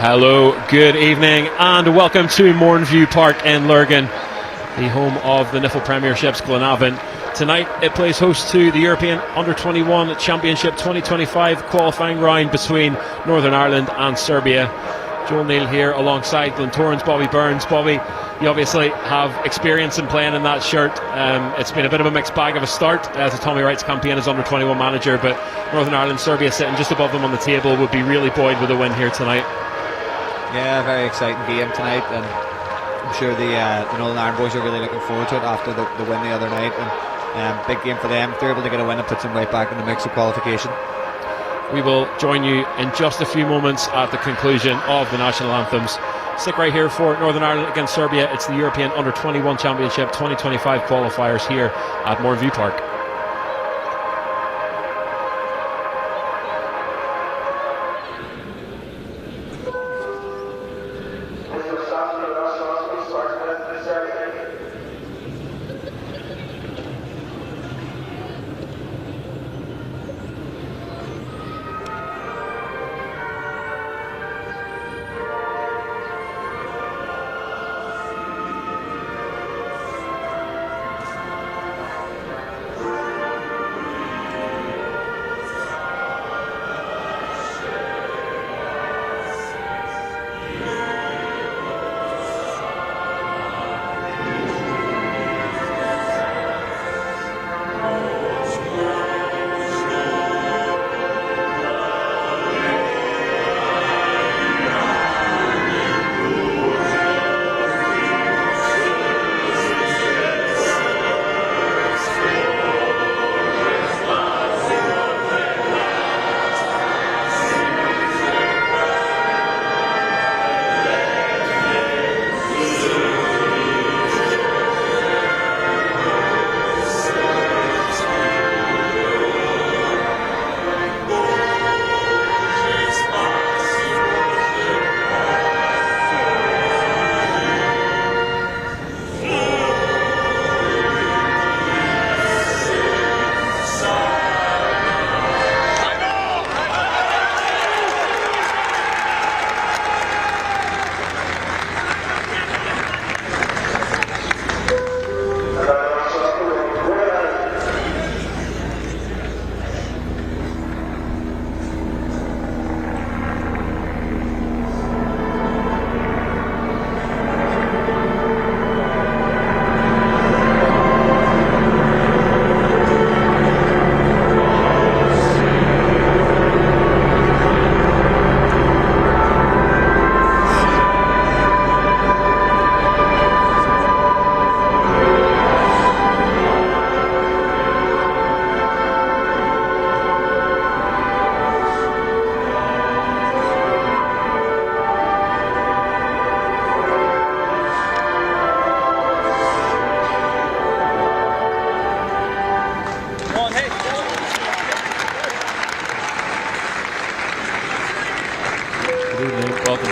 Hello, good evening, and welcome to Mourneview Park in Lurgan, the home of the Niffle Premierships Glenavon. Tonight it plays host to the European Under-21 Championship 2025 qualifying round between Northern Ireland and Serbia. Joel Neal here alongside Glentoran's Bobby Burns. Bobby, you obviously have experience in playing in that shirt. It's been a bit of a mixed bag of a start as Tommy Wright's campaign as Under-21 manager, but Northern Ireland, Serbia sitting just above them on the table, would be really buoyed with a win here tonight. Yeah, very exciting game tonight, and I'm sure the Northern Ireland boys are really looking forward to it after the win the other night, and big game for them. If they're able to get a win, it puts them right back in the mix of qualification. We will join you in just a few moments at the conclusion of the national anthems. Stick right here for Northern Ireland against Serbia. It's the European Under-21 Championship 2025 qualifiers here at Mourneview Park.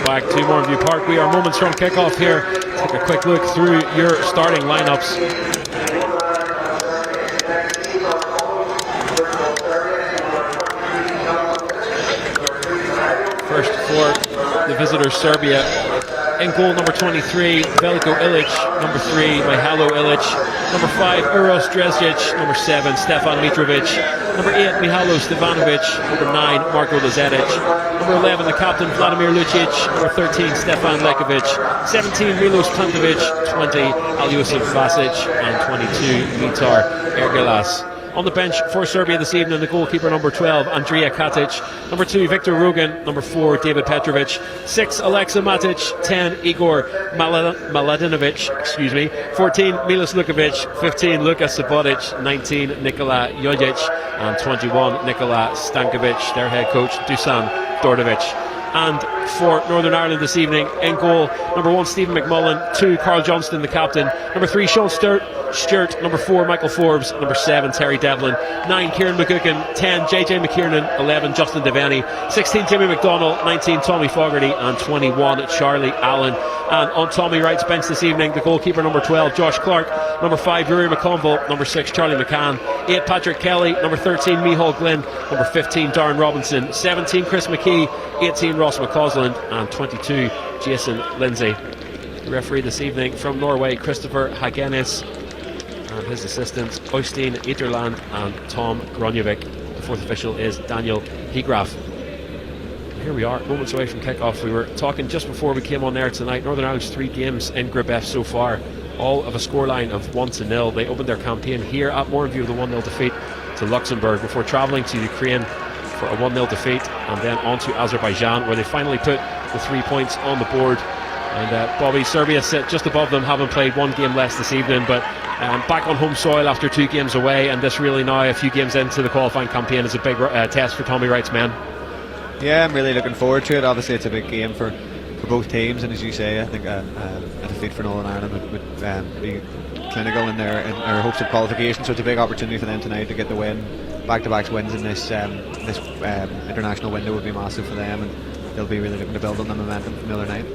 Back to Mourneview Park. We are moments from kickoff here. Take a quick look through your starting lineups. First for the visitors, Serbia. In goal, number 23, Veliko Ilic. Number 3, Mihajlo Ilic. Number 5, Uros Drezgic. Number 7, Stefan Mitrovic. Number 8, Mihajlo Stevanovic. Number 9, Marko Lazetic. Number 11, the captain, Vladimir Lucic. Number 13, Stefan Lekovic. 17, Milos Pantovic. 20, Aljosef Vasic. And 22, Mitar Ergelas. On the bench for Serbia this evening, the goalkeeper, number 12, Andrija Katic. Number 2, Viktor Rugin. Number 4, David Petrovic. 6, Aleksa Matic. 10, Igor Maladinovic. 14, Milos Lukovic. 15, Lukas Subotic. 19, Nikola Jojic. And 21, Nikola Stankovic. Their head coach, Dusan Dordovic. And for Northern Ireland this evening, in goal, number 1, Stephen McMullen. 2, Carl Johnston, the captain. Number 3, Sean Sturt. Number 4, Michael Forbes. Number 7, Terry Devlin. 9, Kieran McGuckin. 10, JJ McKiernan. 11, Justin Devaney. 16, Jimmy McDonnell. 19, Tommy Fogarty. And 21, Charlie Allen. And on Tommy Wright's bench this evening, the goalkeeper, number 12, Josh Clark. Number 5, Rory McConville. Number 6, Charlie McCann. 8 Patrick Kelly, number 13 Micheál Glynn, number 15 Darren Robinson, 17 Chris McKee, 18 Ross McCausland, and 22 Jason Lindsay. The referee this evening from Norway, Christopher Hagenes, and his assistants Oystein Ederland and Tom Gronjevic. The fourth official is Daniel Hegraf. Here we are, moments away from kick-off. We were talking just before we came on air tonight. Northern Ireland's 3 games in Group F so far, all of a scoreline of 1-0. They opened their campaign here at Mourneview with a 1-0 defeat to Luxembourg before travelling to Ukraine for a 1-0 defeat, and then on to Azerbaijan, where they finally put the 3 points on the board. And Bobby, Serbia sit just above them, having played 1 game less this evening, but back on home soil after 2 games away, and this really now, a few games into the qualifying campaign, is a big test for Tommy Wright's men. Yeah, I'm really looking forward to it. Obviously it's a big game for both teams, and as you say, I think a defeat for Northern Ireland would be clinical in their hopes of qualification, so it's a big opportunity for them tonight to get the win. Back-to-back wins in this international window would be massive for them, and they'll be really looking to build on the momentum from the other night.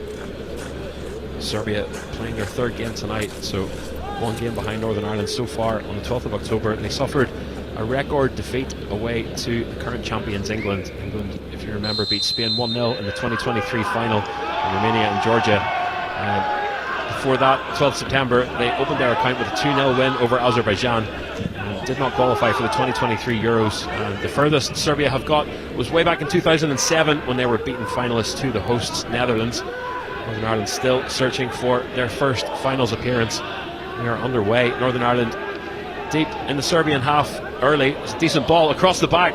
Serbia playing their 3rd game tonight, so 1 game behind Northern Ireland so far on the 12th of October. They suffered a record defeat away to the current champions England. England, if you remember, beat Spain 1-0 in the 2023 final in Romania and Georgia. Before that, 12th September, they opened their account with a 2-0 win over Azerbaijan and did not qualify for the 2023 Euros. The furthest Serbia have got was way back in 2007 when they were beaten finalists to the hosts Netherlands. Northern Ireland still searching for their first finals appearance. We are underway. Northern Ireland deep in the Serbian half early. It's a decent ball across the back.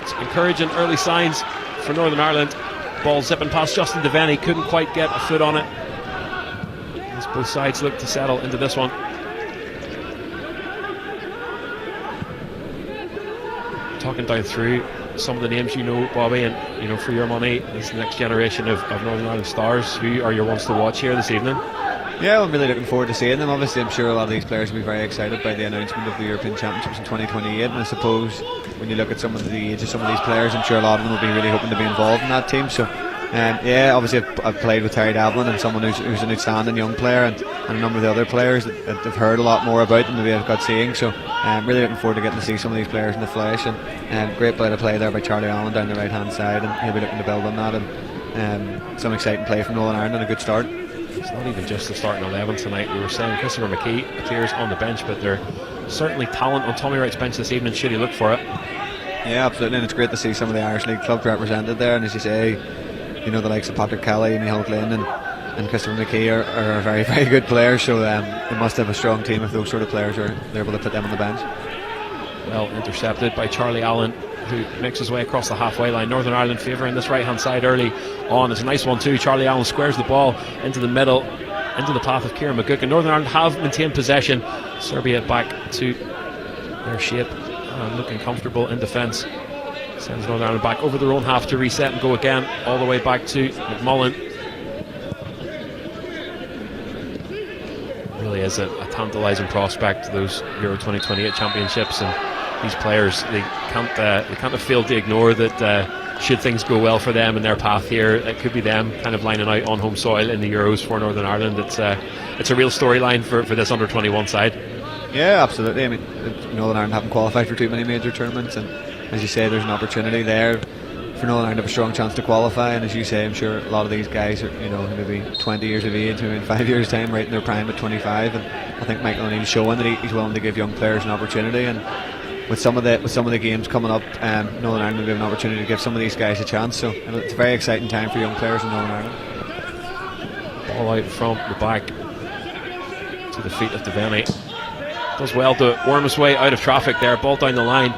It's encouraging early signs for Northern Ireland. Ball zipping past Justin Devaney, couldn't quite get a foot on it. As both sides look to settle into this one. Talking down through some of the names you know, Bobby, and you know, for your money, this next generation of Northern Ireland stars. Who are your ones to watch here this evening? Yeah, I'm really looking forward to seeing them. Obviously, I'm sure a lot of these players will be very excited by the announcement of the European Championships in 2028, and I suppose when you look at some of the age of some of these players, I'm sure a lot of them will be really hoping to be involved in that team. So yeah, obviously I've played with Terry Devlin, and someone who's an outstanding young player, and a number of the other players that I've heard a lot more about than maybe I've got seeing. So I'm really looking forward to getting to see some of these players in the flesh, and great bit of play there by Charlie Allen down the right hand side, and he'll be looking to build on that, and some exciting play from Northern Ireland and a good start. It's not even just the starting 11 tonight. We were saying Christopher McKee appears on the bench, but there's certainly talent on Tommy Wright's bench this evening should he look for it. Yeah, absolutely, and it's great to see some of the Irish League clubs represented there, and as you say, you know, the likes of Patrick Kelly, Micheál Glynn and Christopher McKee are very, very good players, so they must have a strong team if those sort of players are able to put them on the bench. Well intercepted by Charlie Allen, who makes his way across the halfway line. Northern Ireland favouring this right hand side early on. It's a nice one too. Charlie Allen squares the ball into the middle, into the path of Kieran McGuckin. Northern Ireland have maintained possession. Serbia back to their shape and looking comfortable in defence. Sends Northern Ireland back over their own half to reset and go again, all the way back to McMullen. Really is a tantalising prospect, those Euro 2028 championships, and these players, they can't afford to ignore that. Should things go well for them in their path here, it could be them kind of lining out on home soil in the Euros for Northern Ireland. It's a real storyline for this under-21 side. Yeah, absolutely. I mean, Northern Ireland haven't qualified for too many major tournaments, and as you say, there's an opportunity there for Northern Ireland to have a strong chance to qualify. And as you say, I'm sure a lot of these guys are, you know, maybe 20 years of age, maybe in 5 years' time, right in their prime at 25. And I think Michael O'Neill's showing that he's willing to give young players an opportunity. And with some of the games coming up, Northern Ireland will have an opportunity to give some of these guys a chance. So it's a very exciting time for young players in Northern Ireland. Ball out from the back to the feet of Devaney. Does well to worm his way out of traffic there. Ball down the line.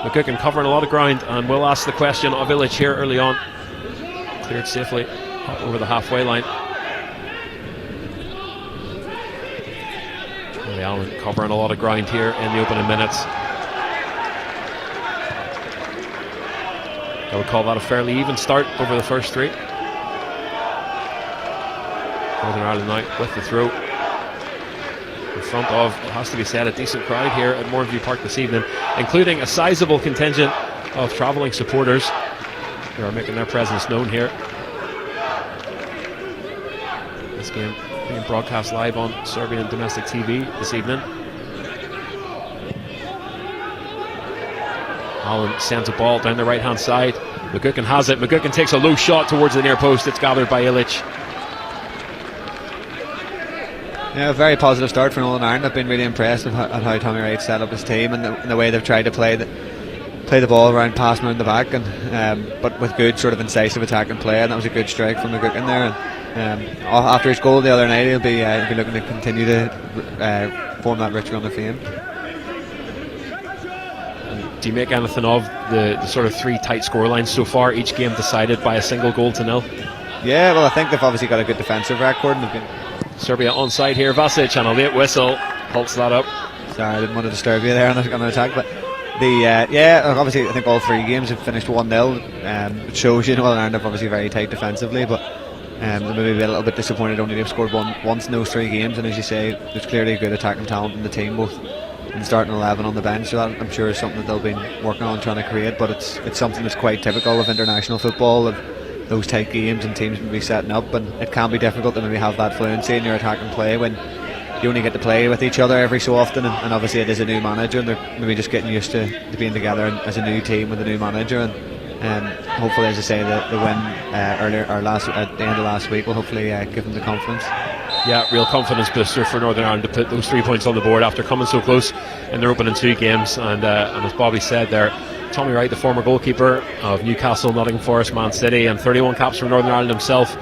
McGuckin covering a lot of ground, and we'll ask the question of Illich here early on. Cleared safely up over the halfway line. Charlie Allen covering a lot of ground here in the opening minutes. I would call that a fairly even start over the first 3. Northern Ireland now with the throw. In front of, it has to be said, a decent crowd here at Mourneview Park this evening, including a sizable contingent of travelling supporters who are making their presence known here. This game being broadcast live on Serbian domestic TV this evening. Allen sends a ball down the right hand side. McGuckin has it. McGuckin takes a low shot towards the near post. It's gathered by Illich. Yeah, a very positive start for Northern Ireland. I've been really impressed at how Tommy Wright set up his team and the way they've tried to play the ball around, passing around the back, and but with good sort of incisive attack and play. And that was a good strike from McGuckin there. And after his goal the other night, he'll be looking to continue to form that rich run of fame. Do you make anything of the sort of 3 tight scorelines so far, each game decided by a single goal to nil? Yeah, well, I think they've obviously got a good defensive record. And Serbia onside here. Vasic and a late whistle halts that up. Sorry, I didn't want to disturb you there on an attack, but obviously I think all 3 games have finished 1-0. It shows Northern Ireland are obviously very tight defensively, but they may be a little bit disappointed only they've scored once in those 3 games. And as you say, there's clearly a good attacking talent in the team, both in starting 11 on the bench, so that I'm sure is something that they'll be working on trying to create. But it's something that's quite typical of international football, of those tight games and teams will be setting up, and it can be difficult to maybe have that fluency in your attack and play when you only get to play with each other every so often, and obviously it is a new manager and they're maybe just getting used to being together as a new team with a new manager. And hopefully, as I say, the win at the end of last week will hopefully give them the confidence. Yeah, real confidence booster for Northern Ireland to put those 3 points on the board after coming so close in their opening 2 games. And as Bobby said there, Tommy Wright, the former goalkeeper of Newcastle, Nottingham Forest, Man City, and 31 caps for Northern Ireland himself,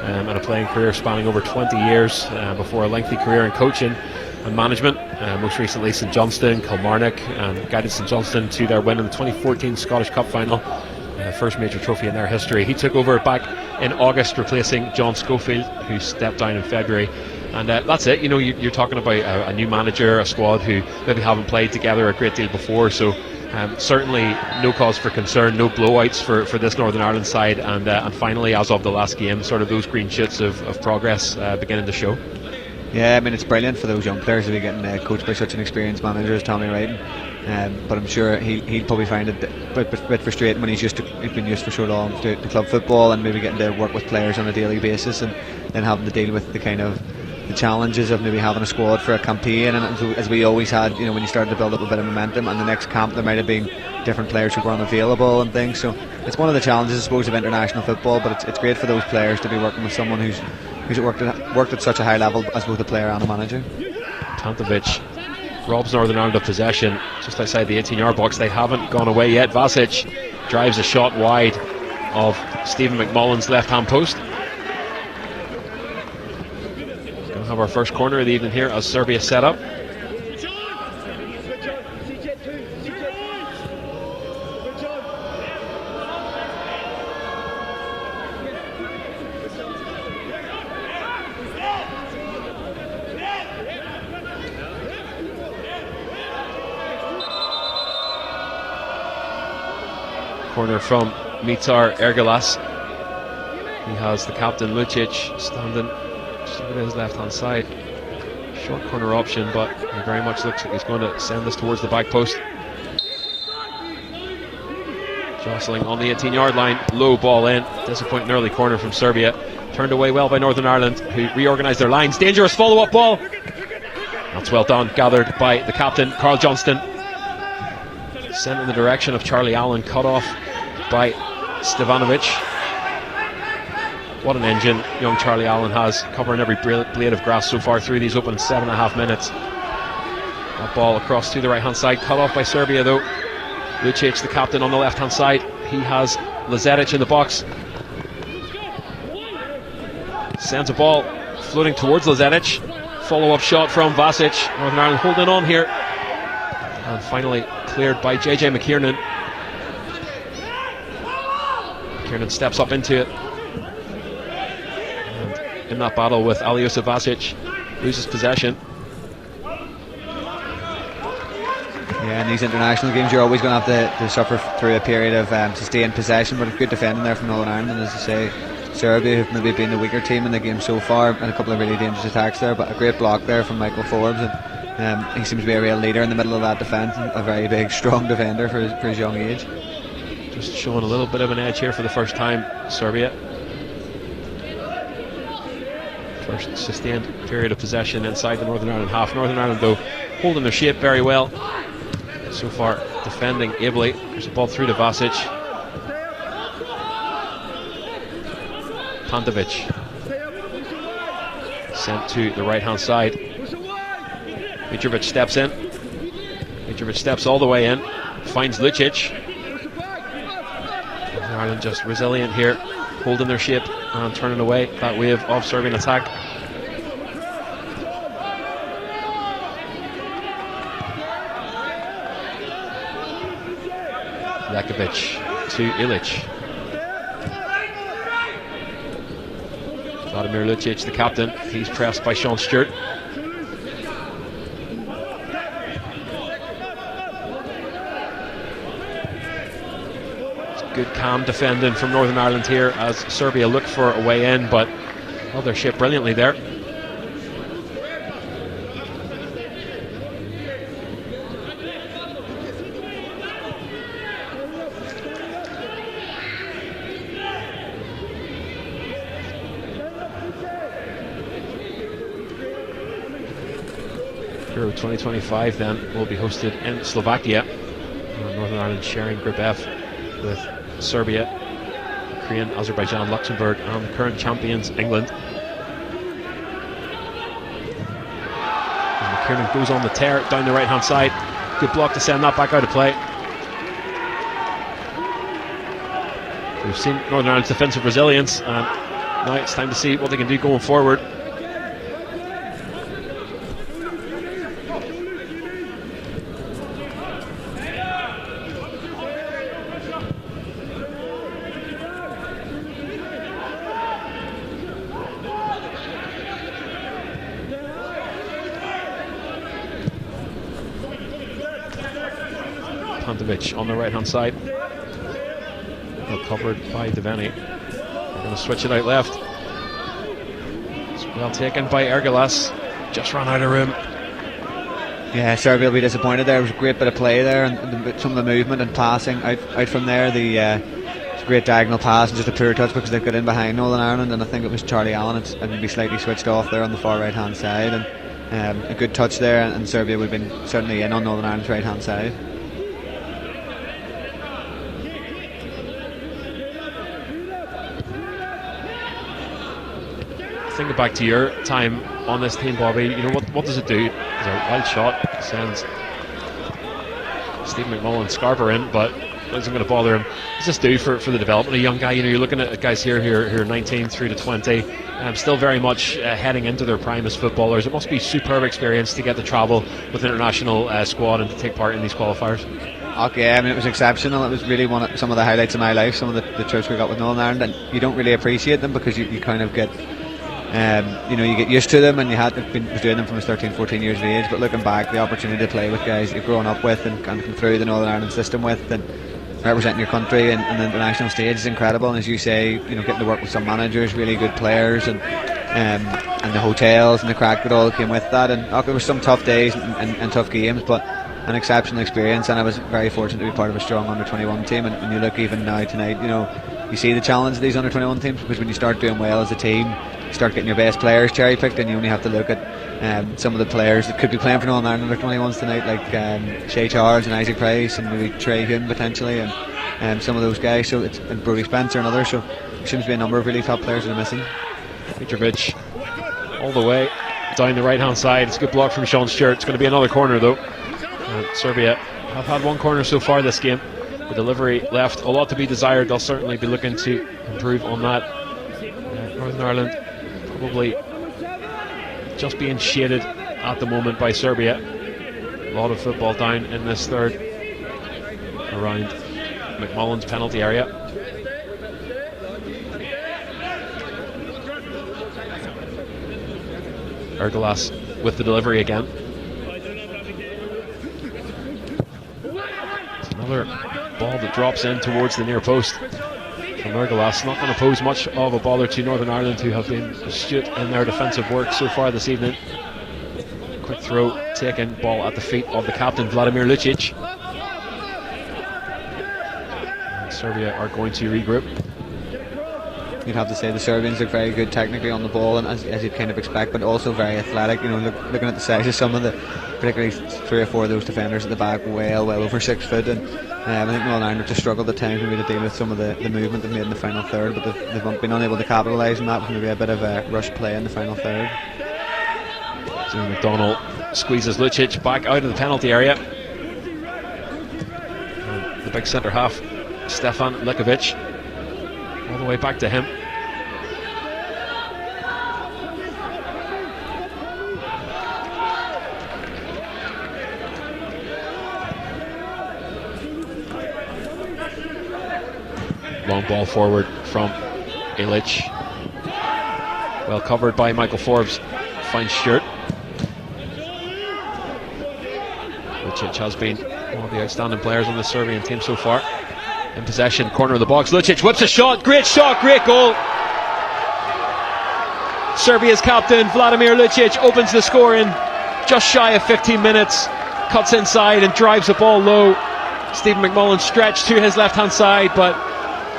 and a playing career spanning over 20 years before a lengthy career in coaching and management. Most recently St Johnstone, Kilmarnock, and guided St Johnstone to their win in the 2014 Scottish Cup final. First major trophy in their history. He took over back in August, replacing John Schofield, who stepped down in February. And that's it. You're talking about a new manager, a squad who maybe haven't played together a great deal before, so certainly no cause for concern, no blowouts for this Northern Ireland side. And finally, as of the last game, sort of those green shoots of progress beginning to show. Yeah, I mean, it's brilliant for those young players to be getting coached by such an experienced manager as Tommy Wright. But I'm sure he'll probably find it a bit frustrating when he's been used for so long to club football, and maybe getting to work with players on a daily basis, and then having to deal with the challenges of maybe having a squad for a campaign. And as we always had, when you started to build up a bit of momentum, and the next camp there might have been different players who were unavailable and things. So it's one of the challenges, I suppose, of international football. But it's great for those players to be working with someone who's worked at such a high level as both a player and a manager. Tantovic robs Northern Ireland of possession just outside the 18-yard box. They haven't gone away yet. Vasic drives a shot wide of Stephen McMullen's left-hand post. We're going to have our first corner of the evening here as Serbia set up. Corner from Mitar Ergelas. He has the captain Lucic standing just over his left hand side. Short corner option, but he very much looks like he's going to send this towards the back post. Jostling on the 18-yard line, low ball in. Disappointing early corner from Serbia. Turned away well by Northern Ireland, who reorganised their lines. Dangerous follow-up ball. That's well done, gathered by the captain, Carl Johnston. Sent in the direction of Charlie Allen, cut off by Stevanovic. What an engine young Charlie Allen has, covering every blade of grass so far through these open 7.5 minutes. That ball across to the right hand side, cut off by Serbia though. Lucic, the captain, on the left hand side. He has Lazetic in the box. Sends a ball floating towards Lazetic. Follow up shot from Vasic. Northern Ireland holding on here. And finally cleared by JJ McKiernan. McKiernan steps up into it, and in that battle with Aliosa Vasic, loses possession. Yeah, in these international games you're always going to have to suffer through a period of sustained possession, but good defending there from Northern Ireland. And as I say, Serbia have maybe been the weaker team in the game so far, and a couple of really dangerous attacks there, but a great block there from Michael Forbes. And he seems to be a real leader in the middle of that defence, a very big, strong defender for his young age. Just showing a little bit of an edge here for the first time, Serbia. First sustained period of possession inside the Northern Ireland half. Northern Ireland, though, holding their shape very well so far defending ably. There's a ball through to Vasic. Pantovic sent to the right hand side. Mitrovic steps in. Mitrovic steps all the way in, finds Lucic. Ireland just resilient here, holding their shape and turning away that wave of Serbian attack. Lekovic to Ilic. Vladimir Lucic, the captain, he's pressed by Sean Stewart. Good calm defending from Northern Ireland here as Serbia look for a way in, but held their shape brilliantly there. Euro 2025 then will be hosted in Slovakia. Northern Ireland sharing Group F with Serbia, Ukraine, Azerbaijan, Luxembourg and the current champions England. And McKiernan goes on the tear down the right hand side. Good block to send that back out of play. We've seen Northern Ireland's defensive resilience, and now it's time to see what they can do going forward. Pantovic on the right hand side, well covered by Deveni. They're going to switch it out left. It's well taken by Ergelas, just ran out of room. Yeah, Serbia will be disappointed there. It was a great bit of play there, and some of the movement and passing out from there. It's a great diagonal pass and just a poor touch because they've got in behind Northern Ireland, and I think it was Charlie Allen and maybe slightly switched off there on the far right hand side, and a good touch there, and Serbia would have been certainly in on Northern Ireland's right hand side. Thinking back to your time on this team, Bobby, you know what does it do? It's a wild shot, sends Stephen McMullen Scarborough in, but it isn't going to bother him. What's this do for the development of a young guy? You know, you're looking at guys here who are 19 through to 20, still very much heading into their prime as footballers. It must be a superb experience to get to travel with an international squad and to take part in these qualifiers. Okay, I mean, it was exceptional. It was really some of the highlights of my life, some of the trips we got with Northern Ireland, and you don't really appreciate them because you kind of get you get used to them, and was doing them from his 13, 14 years of age. But looking back, the opportunity to play with guys you've grown up with and kind of come through the Northern Ireland system with, and representing your country and the international stage is incredible. And as you say, getting to work with some managers, really good players, and the hotels and the crack that all came with that. And there were some tough days and tough games, but an exceptional experience. And I was very fortunate to be part of a strong under-21 team. And you look even now tonight, you see the challenge of these under-21 teams, because when you start doing well as a team, you start getting your best players cherry-picked, and you only have to look at some of the players that could be playing for Northern Ireland under-21s tonight, like Shea Charles and Isaac Price and maybe Trey Hume potentially, and some of those guys. So and Brody Spencer and others. So there seems to be a number of really top players that are missing. Mitrovic all the way down the right hand side. It's a good block from Sean Stewart. It's going to be another corner though. Serbia have had one corner so far this game. The delivery left a lot to be desired. They'll certainly be looking to improve on that. Northern Ireland probably just being shaded at the moment by Serbia. A lot of football down in this third around McMullen's penalty area. Ergelas with the delivery again. It's another ball that drops in towards the near post from Ergelas. Not going to pose much of a bother to Northern Ireland, who have been astute in their defensive work so far this evening. Quick throw taken, ball at the feet of the captain Vladimir Lucic. And Serbia are going to regroup. You'd have to say the Serbians look very good technically on the ball, and as you'd kind of expect, but also very athletic. Looking at the size of some of the particularly 3 or 4 of those defenders at the back well over 6 foot, and I think Northern Ireland have just struggled at times maybe to deal with some of the movement they've made in the final third, but they've been unable to capitalise on that with maybe a bit of a rush play in the final third. So McDonald squeezes Lucic back out of the penalty area. And the big centre half, Stefan Likovic, all the way back to him. Long ball forward from Ilic. Well covered by Michael Forbes. Finds Stewart. Lucic has been one of the outstanding players on the Serbian team so far. In possession, corner of the box. Lucic whips a shot. Great goal. Serbia's captain Vladimir Lucic opens the score in just shy of 15 minutes. Cuts inside and drives the ball low. Stephen McMullen stretched to his left hand side, but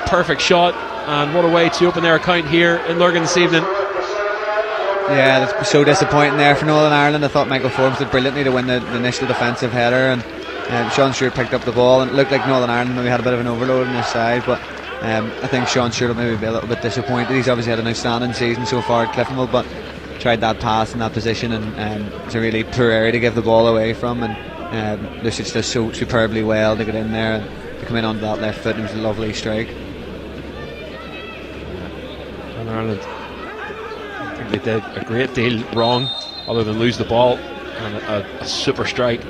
perfect shot, and what a way to open their account here in Lurgan this evening. Yeah, that's so disappointing there for Northern Ireland. I thought Michael Forbes did brilliantly to win the initial defensive header, and Sean Stewart picked up the ball, and it looked like Northern Ireland maybe had a bit of an overload on this side, but I think Sean Stewart will maybe be a little bit disappointed. He's obviously had an outstanding season so far at Cliftonville, but tried that pass in that position, and it's a really poor area to give the ball away from, and Lucic does so superbly well to get in there and to come in onto that left foot. It was a lovely strike. Ireland, I think they did a great deal wrong other than lose the ball, and a super strike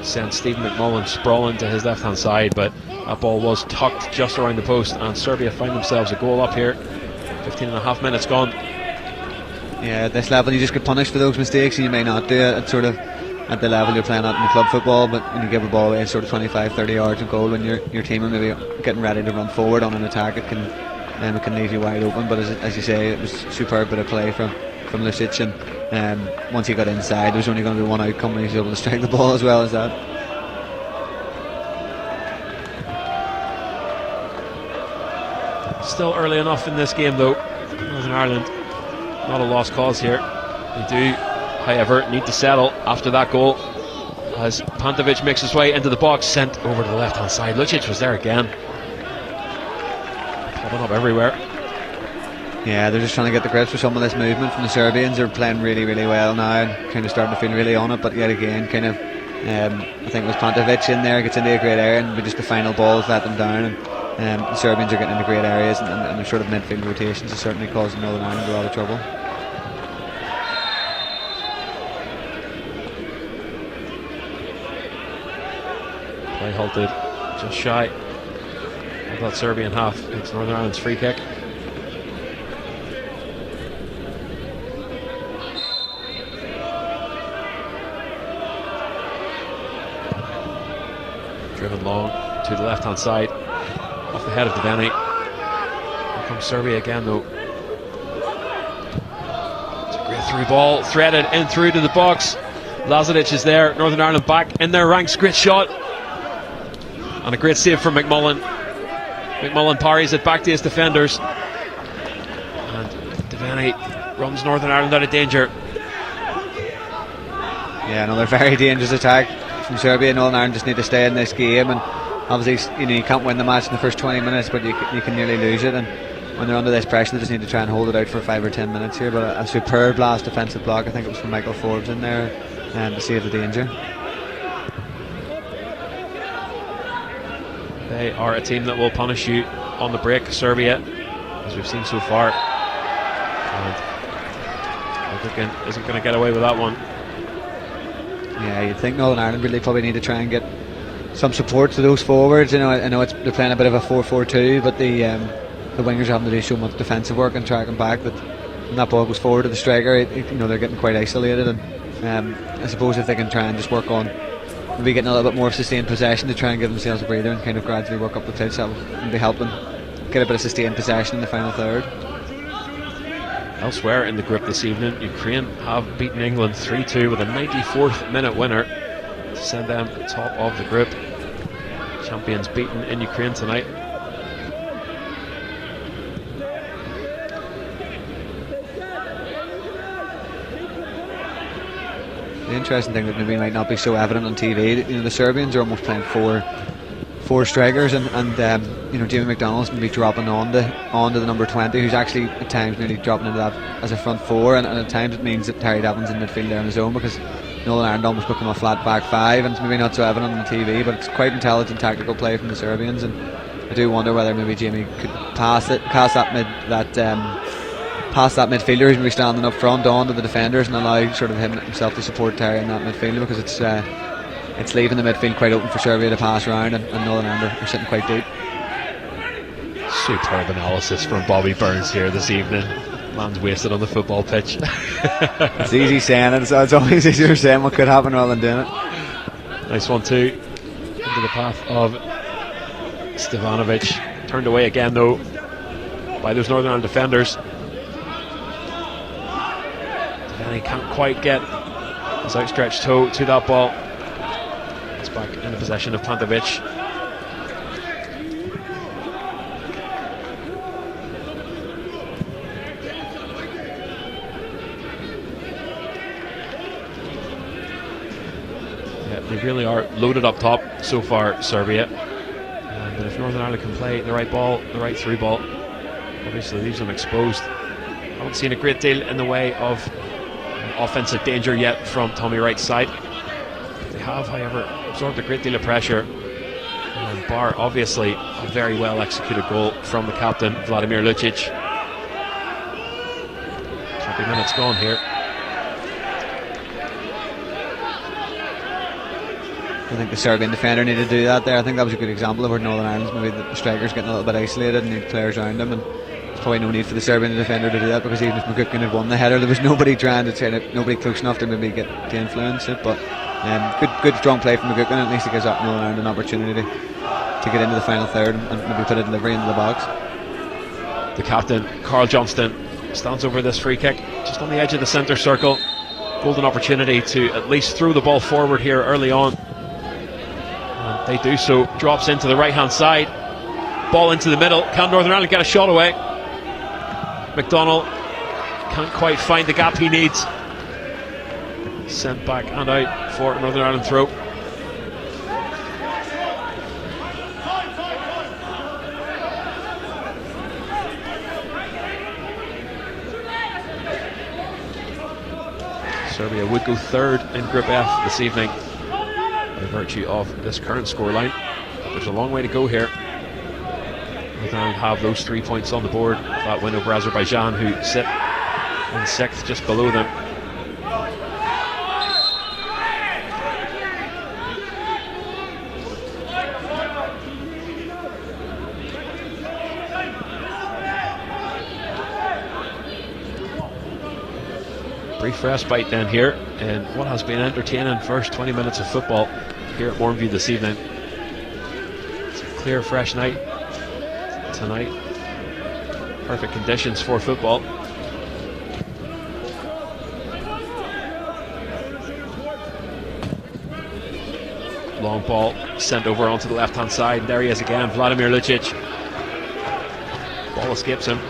sent Stephen McMullen sprawling to his left hand side, but that ball was tucked just around the post, and Serbia find themselves a goal up here. 15.5 minutes gone. Yeah, at this level you just get punished for those mistakes, and you may not do it at sort of at the level you're playing at in club football, but when you give a ball away sort of 25-30 yards of goal when your team are maybe getting ready to run forward on an attack, it can leave you wide open. But as you say, it was superb bit of play from Lucic, and once he got inside there was only going to be one outcome, and he was able to strike the ball as well as that. Still early enough in this game though. Northern Ireland not a lost cause here. They do, however, need to settle after that goal, as Pantovic makes his way into the box, sent over to the left hand side. Lucic was there again, popping up everywhere. Yeah, they're just trying to get the grips with some of this movement from the Serbians. They're playing really well now and kind of starting to feel really on it, but yet again kind of I think it was Pantovic in there, gets into a great area, and just the final balls let them down, and the Serbians are getting into great areas, and their sort of midfield rotations are certainly causing Northern Ireland a lot of trouble. Play halted just shy of that Serbian half. It's Northern Ireland's free kick. Driven long to the left hand side, off the head of Deveni. Here comes Serbia again though. It's a great through ball, threaded in through to the box. Lazic is there. Northern Ireland back in their ranks. Great shot, and a great save from McMullen. McMullen parries it back to his defenders, and Deveni runs Northern Ireland out of danger. Yeah, another very dangerous attack from Serbia. Northern Ireland just need to stay in this game, and obviously you can't win the match in the first 20 minutes, but you can nearly lose it, and when they're under this pressure they just need to try and hold it out for 5 or 10 minutes here. But a superb last defensive block, I think it was from Michael Forbes in there, to save the danger. They are a team that will punish you on the break, Serbia, as we've seen so far, and isn't going to get away with that one. Yeah, you'd think Northern Ireland really probably need to try and get some support to those forwards. I know they're playing a bit of a 4-4-2, but the wingers are having to do so much defensive work and tracking back that when that ball goes forward to the striker, they're getting quite isolated. And I suppose if they can try and just work on maybe getting a little bit more sustained possession to try and give themselves a breather and kind of gradually work up the pitch, that will be helping get a bit of sustained possession in the final third. Elsewhere in the group this evening, Ukraine have beaten England 3-2 with a 94th minute winner to send them top of the group. Champions beaten in Ukraine tonight. the interesting thing that maybe might not be so evident on TV, the Serbians are almost playing four strikers, and Jamie McDonald's maybe dropping onto the number 20, who's actually at times nearly dropping into that as a front four, and at times it means that Terry Devlin's in midfield there on his own, because Northern Ireland almost become a flat back five, and it's maybe not so evident on TV, but it's quite intelligent tactical play from the Serbians, and I do wonder whether maybe Jamie could pass that midfielder who's maybe standing up front onto the defenders and allow sort of himself to support Terry in that midfield, because it's leaving the midfield quite open for Serbia to pass around, and Northern Ireland are sitting quite deep. Superb analysis from Bobby Burns here this evening. Man's wasted on the football pitch. It's easy saying it, so it's always easier saying what could happen rather than doing it. Nice one too, into the path of Stevanovic. Turned away again though by those Northern Ireland defenders. And he can't quite get his outstretched toe to that ball. It's back in the possession of Pantovic. Yeah, they really are loaded up top so far, Serbia. But if Northern Ireland can play the right ball, the right through ball, obviously leaves them exposed. Haven't seen a great deal in the way of offensive danger yet from Tommy Wright's side. They have, however, absorbed a great deal of pressure, and bar obviously a very well executed goal from the captain Vladimir Lucic. 20 minutes gone here. I think the Serbian defender needed to do that there. I think that was a good example of where Northern Ireland's maybe the strikers getting a little bit isolated and need players around them, and there's probably no need for the Serbian defender to do that, because even if McGuckin had won the header, there was nobody trying to turn it, nobody close enough to maybe get to influence it. But good strong play from McGuckin. At least it gives Northern Ireland an opportunity to get into the final third and maybe put a delivery into the box. The captain, Carl Johnston, stands over this free kick just on the edge of the centre circle. Golden opportunity to at least throw the ball forward here early on. And they do so. Drops into the right hand side. Ball into the middle. Can Northern Ireland get a shot away? McDonald can't quite find the gap he needs. Sent back and out for Northern Ireland throw. Serbia would go third in Group F this evening by virtue of this current scoreline. There's a long way to go here. Northern Ireland have those 3 points on the board. That win over Azerbaijan, who sit in sixth just below them. Brief respite then here in what has been entertaining first 20 minutes of football here at Mourneview this evening. It's a clear, fresh night tonight. Perfect conditions for football. Long ball sent over onto the left hand side. There he is again, Vladimir Lucic. Ball escapes him.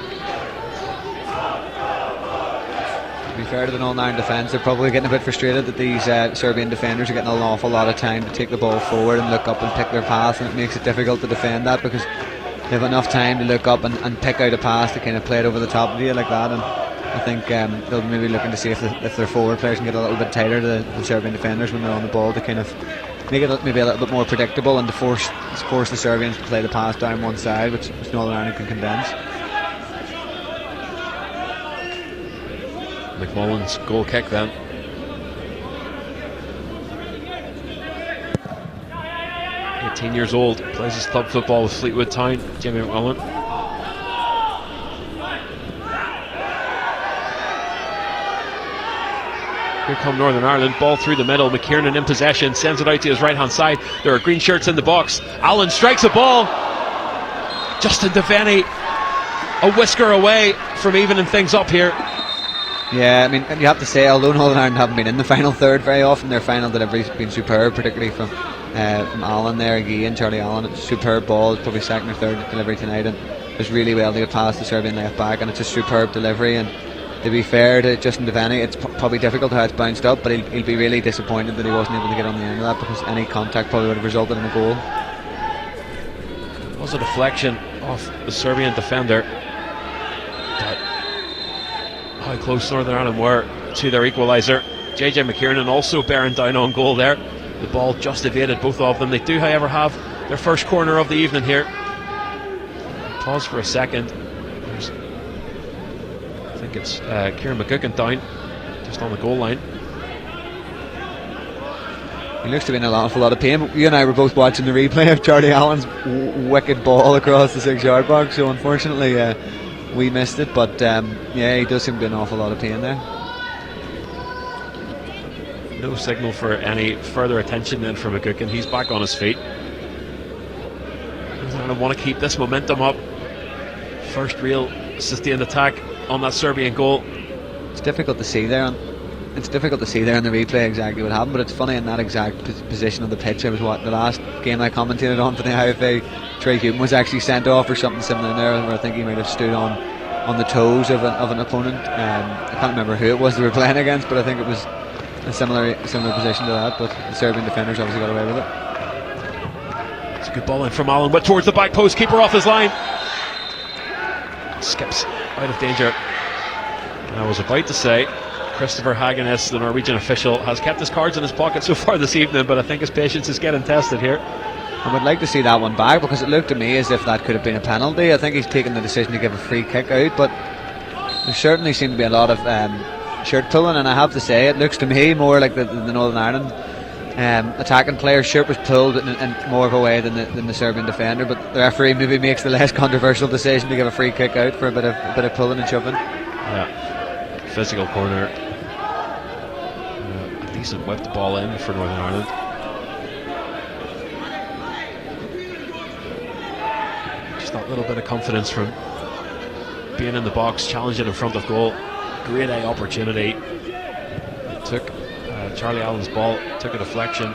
To be fair to the Northern Ireland defence, they're probably getting a bit frustrated that these Serbian defenders are getting an awful lot of time to take the ball forward and look up and pick their pass, and it makes it difficult to defend that, because they have enough time to look up and pick out a pass to kind of play it over the top of you like that. And I think they'll be maybe looking to see if their forward players can get a little bit tighter to the Serbian defenders when they're on the ball, to kind of make it maybe a little bit more predictable and to force the Serbians to play the pass down one side, which Northern Ireland can condense. McMullen's goal kick then. Years old, plays his club football with Fleetwood Town, Jamie McMullen. Here come Northern Ireland, ball through the middle. McKiernan in possession, sends it out to his right hand side. There are green shirts in the box. Allen strikes a ball. Justin Devaney a whisker away from evening things up here. Yeah, I mean, you have to say, although Northern Ireland haven't been in the final third very often, their final delivery's been superb, particularly from Allen there again, Charlie Allen. It's a superb ball. It's probably second or third delivery tonight, and it's really well to get past the Serbian left back, and it's a superb delivery. And to be fair to Justin Devaney, it's probably difficult how it's bounced up, but he'll be really disappointed that he wasn't able to get on the end of that, because any contact probably would have resulted in a goal. It was a deflection off the Serbian defender, but how close Northern Ireland were to their equaliser. JJ McKiernan also bearing down on goal there. The ball just evaded both of them. They do, however, have their first corner of the evening here. Pause for a second. I think it's Kieran McGuckin down just on the goal line. He looks to be in an awful lot of pain. You and I were both watching the replay of Charlie Allen's wicked ball across the 6-yard box, so unfortunately we missed it, but yeah, he does seem to be in an awful lot of pain there. No signal for any further attention then from McGuckin. He's back on his feet. I want to keep this momentum up. First real sustained attack on that Serbian goal. It's difficult to see there. It's difficult to see there in the replay exactly what happened, but it's funny, in that exact position of the pitch. I was the last game I commentated on for the IFA. Trey Hume was actually sent off or something similar in there, where I think he might have stood on the toes of an opponent. I can't remember who it was they were playing against, but I think it was a similar position to that. But the Serbian defenders obviously got away with it. It's a good ball in from Allen, but towards the back post, keeper off his line. Skips out of danger. And I was about to say, Christopher Hagenes, the Norwegian official, has kept his cards in his pocket so far this evening, but I think his patience is getting tested here. I would like to see that one back, because it looked to me as if that could have been a penalty. I think he's taken the decision to give a free kick out, but there certainly seemed to be a lot of shirt pulling, and I have to say, it looks to me more like the Northern Ireland attacking player's shirt was pulled in more of a way than the Serbian defender, but the referee maybe makes the less controversial decision to give a free kick out for a bit of pulling and shoving. Yeah, physical corner. A decent whipped ball in for Northern Ireland. Just that little bit of confidence from being in the box, challenging in front of goal. Great A opportunity. It took Charlie Allen's ball, took a deflection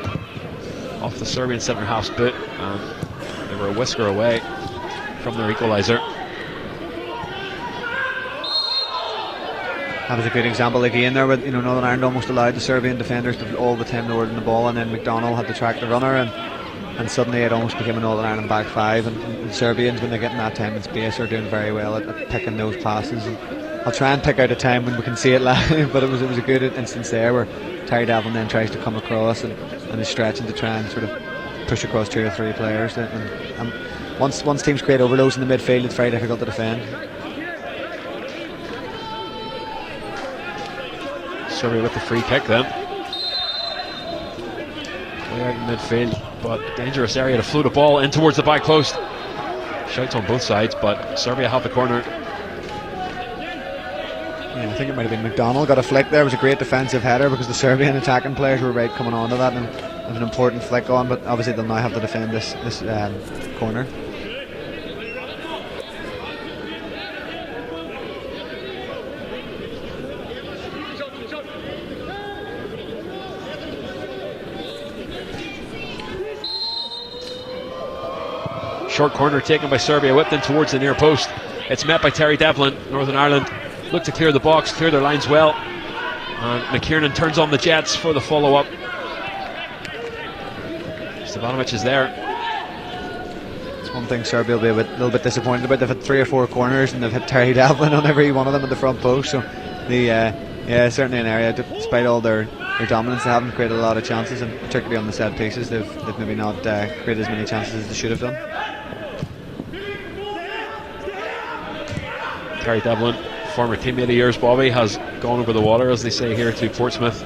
off the Serbian centre half's boot, and they were a whisker away from their equaliser. That was a good example again there, where Northern Ireland almost allowed the Serbian defenders to all the time they were in the ball, and then McDonald had to track the runner, and suddenly it almost became a Northern Ireland back five, and the Serbians, when they get in that time and space, are doing very well at picking those passes. And I'll try and pick out a time when we can see it live, but it was a good instance there where Terry Devlin then tries to come across and is stretching to try and sort of push across 2 or 3 players, and once teams create overloads in the midfield, it's very difficult to defend. Serbia with the free kick then. Way out in midfield, but dangerous area to float a ball in towards the back post. Shouts on both sides, but Serbia have the corner. Yeah, I think it might have been McDonald got a flick there. It was a great defensive header, because the Serbian attacking players were right coming onto that, and it was an important flick on, but obviously they'll now have to defend this corner. Short corner taken by Serbia, whipped in towards the near post. It's met by Terry Devlin. Northern Ireland look to clear the box, clear their lines well, and McKiernan turns on the jets for the follow-up. Stevanovic is there. It's one thing Serbia will be a little bit disappointed about. They've had 3 or 4 corners and they've had Terry Devlin on every one of them at the front post, so certainly an area, despite all their dominance, they haven't created a lot of chances, and particularly on the set pieces they've maybe not created as many chances as they should have done. Terry Devlin, former teammate of yours, Bobby, has gone over the water, as they say here, to Portsmouth,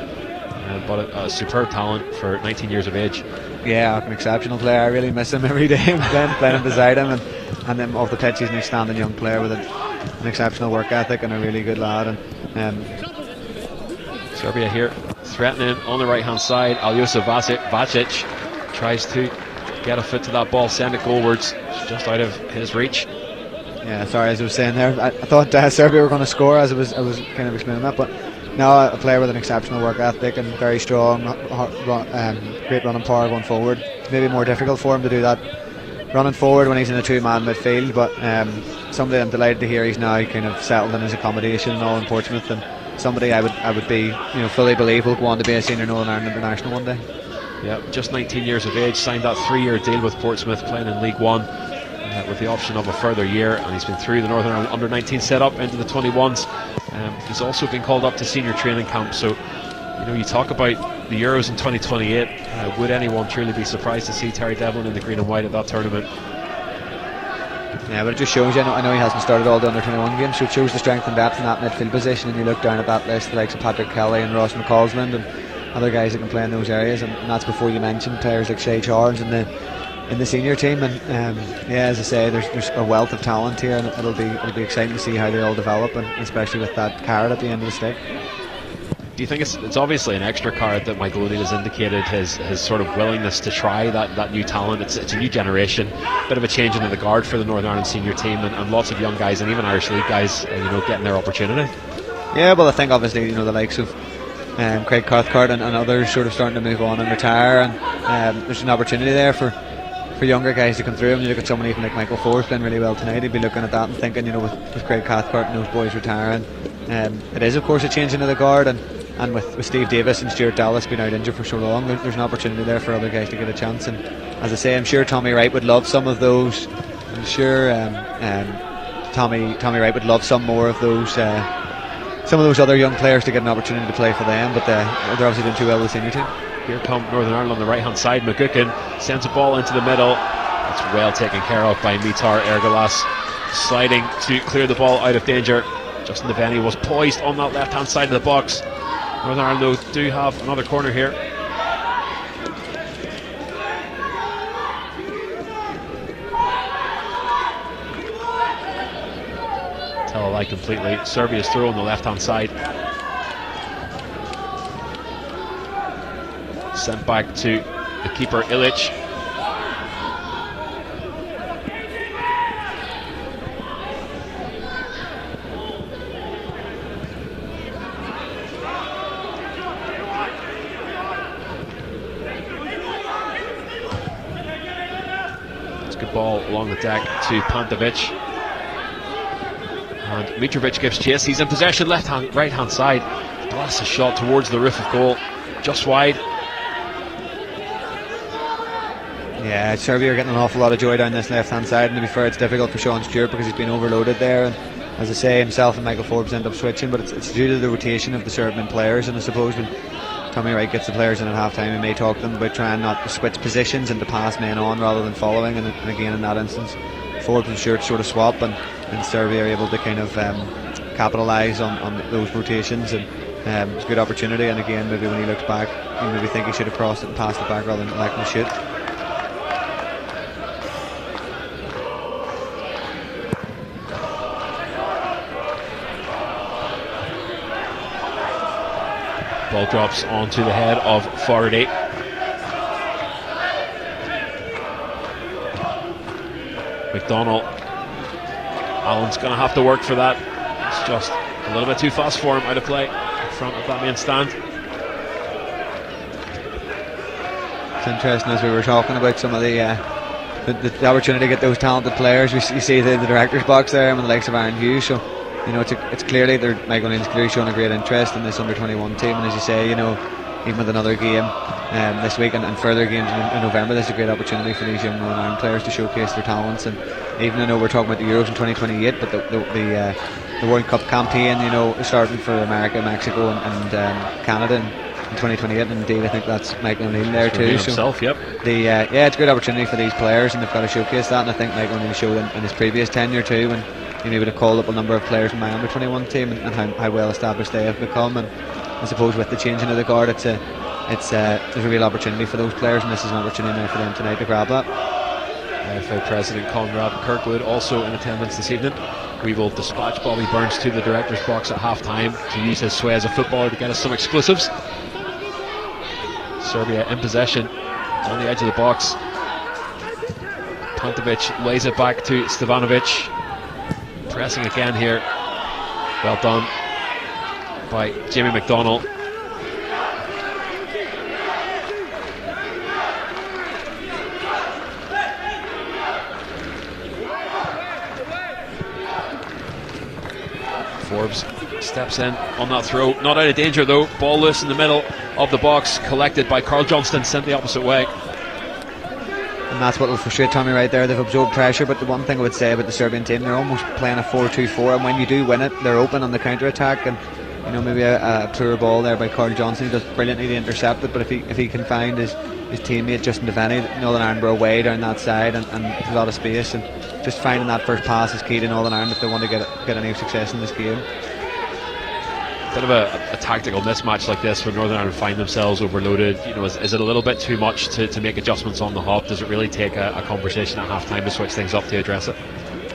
but a superb talent for 19 years of age. Yeah, an exceptional player. I really miss him every day playing beside him, and then off the pitch he's an outstanding young player with an exceptional work ethic and a really good lad. And Serbia here threatening on the right hand side. Aljosa Vacic tries to get a foot to that ball, send it goalwards. It's just out of his reach. Yeah, sorry, as I was saying there, I thought Serbia were going to score as I was kind of explaining that, but now a player with an exceptional work ethic and very strong, great running power going forward. Maybe more difficult for him to do that running forward when he's in a two-man midfield. But somebody I'm delighted to hear he's now kind of settled in his accommodation and all in Portsmouth, and somebody I would be fully believe will go on to be a senior Northern Ireland international one day. Yeah, just 19 years of age, signed that 3-year deal with Portsmouth, playing in League One with the option of a further year, and he's been through the Northern Ireland under-19 setup into the 21s. He's also been called up to senior training camp, so you talk about the Euros in 2028. Would anyone truly be surprised to see Terry Devlin in the green and white at that tournament? Yeah, but it just shows you, I know he hasn't started all the under-21 games, so it shows the strength and depth in that midfield position. And you look down at that list, the likes of Patrick Kelly and Ross McCausland and other guys that can play in those areas, and that's before you mention players like Shay Charles in the senior team. And as I say, there's a wealth of talent here, and it'll be exciting to see how they all develop, and especially with that carrot at the end of the stick. Do you think it's obviously an extra card that Michael O'Neill has indicated his sort of willingness to try that new talent? It's a new generation, bit of a change into the guard for the Northern Ireland senior team, and lots of young guys and even Irish League guys getting their opportunity. Yeah, well, I think obviously the likes of Craig Cathcart and others sort of starting to move on and retire, and there's an opportunity there for younger guys to come through. And you look at someone even like Michael Forbes playing really well tonight, he'd be looking at that and thinking, with Craig Cathcart and those boys retiring, it is of course a change into the guard, and with Steve Davis and Stuart Dallas being out injured for so long, there's an opportunity there for other guys to get a chance. And as I say, I'm sure Tommy Wright would love some of those. I'm sure Tommy Wright would love some more of those. Some of those other young players to get an opportunity to play for them, but they're obviously doing too well with the senior team. Here come Northern Ireland on the right hand side. McGuckin sends a ball into the middle. It's well taken care of by Mitar Ergalas, sliding to clear the ball out of danger. Justin Devaney was poised on that left hand side of the box. Northern Ireland though do have another corner here. Tell a lie completely. Serbia's throw on the left hand side. Sent back to the keeper Ilic. It's a good ball along the deck to Pantovic. And Mitrovic gives chase. He's in possession, right hand side. Blasts a shot towards the roof of goal, just wide. Yeah, Serbia are getting an awful lot of joy down this left hand side, and to be fair, it's difficult for Sean Stewart because he's been overloaded there, and as I say, himself and Michael Forbes end up switching, but it's due to the rotation of the Serbian players. And I suppose when Tommy Wright gets the players in at half time, he may talk to them about trying not to switch positions and to pass men on rather than following, and again in that instance Forbes and Stewart sort of swap, and Serbia are able to kind of capitalise on those rotations, and it's a good opportunity. And again, maybe when he looks back, you maybe think he should have crossed it and passed it back rather than letting him shoot. Ball drops onto the head of Fogarty. McDonald. Allen's going to have to work for that. It's just a little bit too fast for him out of play in front of that main stand. It's interesting, as we were talking about some of the opportunity to get those talented players. You see the director's box there and the likes of Aaron Hughes. So it's clearly Michael O'Neill's clearly showing a great interest in this under-21 team, and as you say, even with another game this week and further games in November, there's a great opportunity for these young Northern Ireland players to showcase their talents. And even I know we're talking about the Euros in 2028, but the World Cup campaign, starting for America, Mexico and Canada in 2028, and indeed I think that's Michael O'Neill there too. Himself, so yep. It's a great opportunity for these players, and they've got to showcase that. And I think Michael O'Neill showed in his previous tenure too, when he would have called up a number of players in my under-21 team, and how well established they have become. And I suppose with the changing of the guard, there's a real opportunity for those players, and this is an opportunity now for them tonight to grab that. FA President Conrad Kirkwood also in attendance this evening. We will dispatch Bobby Burns to the director's box at half time to use his sway as a footballer to get us some exclusives. Serbia in possession on the edge of the box. Pantovic lays it back to Stevanovic. Pressing again here. Well done by Jamie McDonald. Forbes steps in on that throw, not out of danger though. Ball loose in the middle of the box, collected by Carl Johnston, sent the opposite way. And that's what will frustrate Tommy right there. They've absorbed pressure, but the one thing I would say about the Serbian team, they're almost playing a 4-2-4, and when you do win it, they're open on the counter-attack. And you know, maybe a poor ball there by Carl Johnson, he does brilliantly to intercept it, but if he can find his teammate Justin Devaney, Northern Ireland were way down that side and a lot of space, and just finding that first pass is key to Northern Ireland if they want to get any success in this game. Bit of a tactical mismatch like this when Northern Ireland find themselves overloaded. You know, is it a little bit too much to make adjustments on the hop? Does it really take a conversation at half time to switch things up to address it?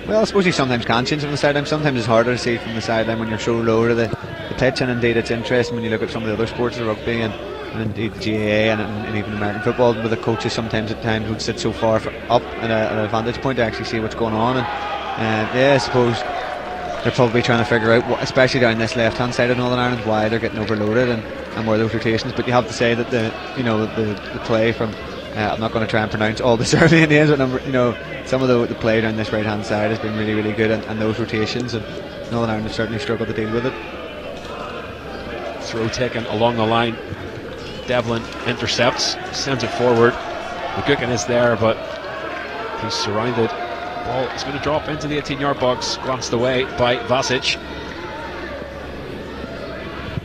Well, I suppose you sometimes can change from the sideline. Sometimes it's harder to see from the sideline when you're so low to the pitch, and indeed it's interesting when you look at some of the other sports, the rugby and indeed the GAA and even American football, where the coaches sometimes at times would sit so far up at an advantage point to actually see what's going on. And yeah, I suppose they're probably trying to figure out, especially down this left hand side of Northern Ireland, why they're getting overloaded and where those rotations. But you have to say that the play from I'm not going to try and pronounce all the Serbian names, but some of the play down this right hand side has been really, really good, and those rotations, and Northern Ireland have certainly struggled to deal with it. Throw taken along the line. Devlin intercepts, sends it forward. McGuckin is there, but he's surrounded. Ball is going to drop into the 18-yard box, glanced away by Vasic.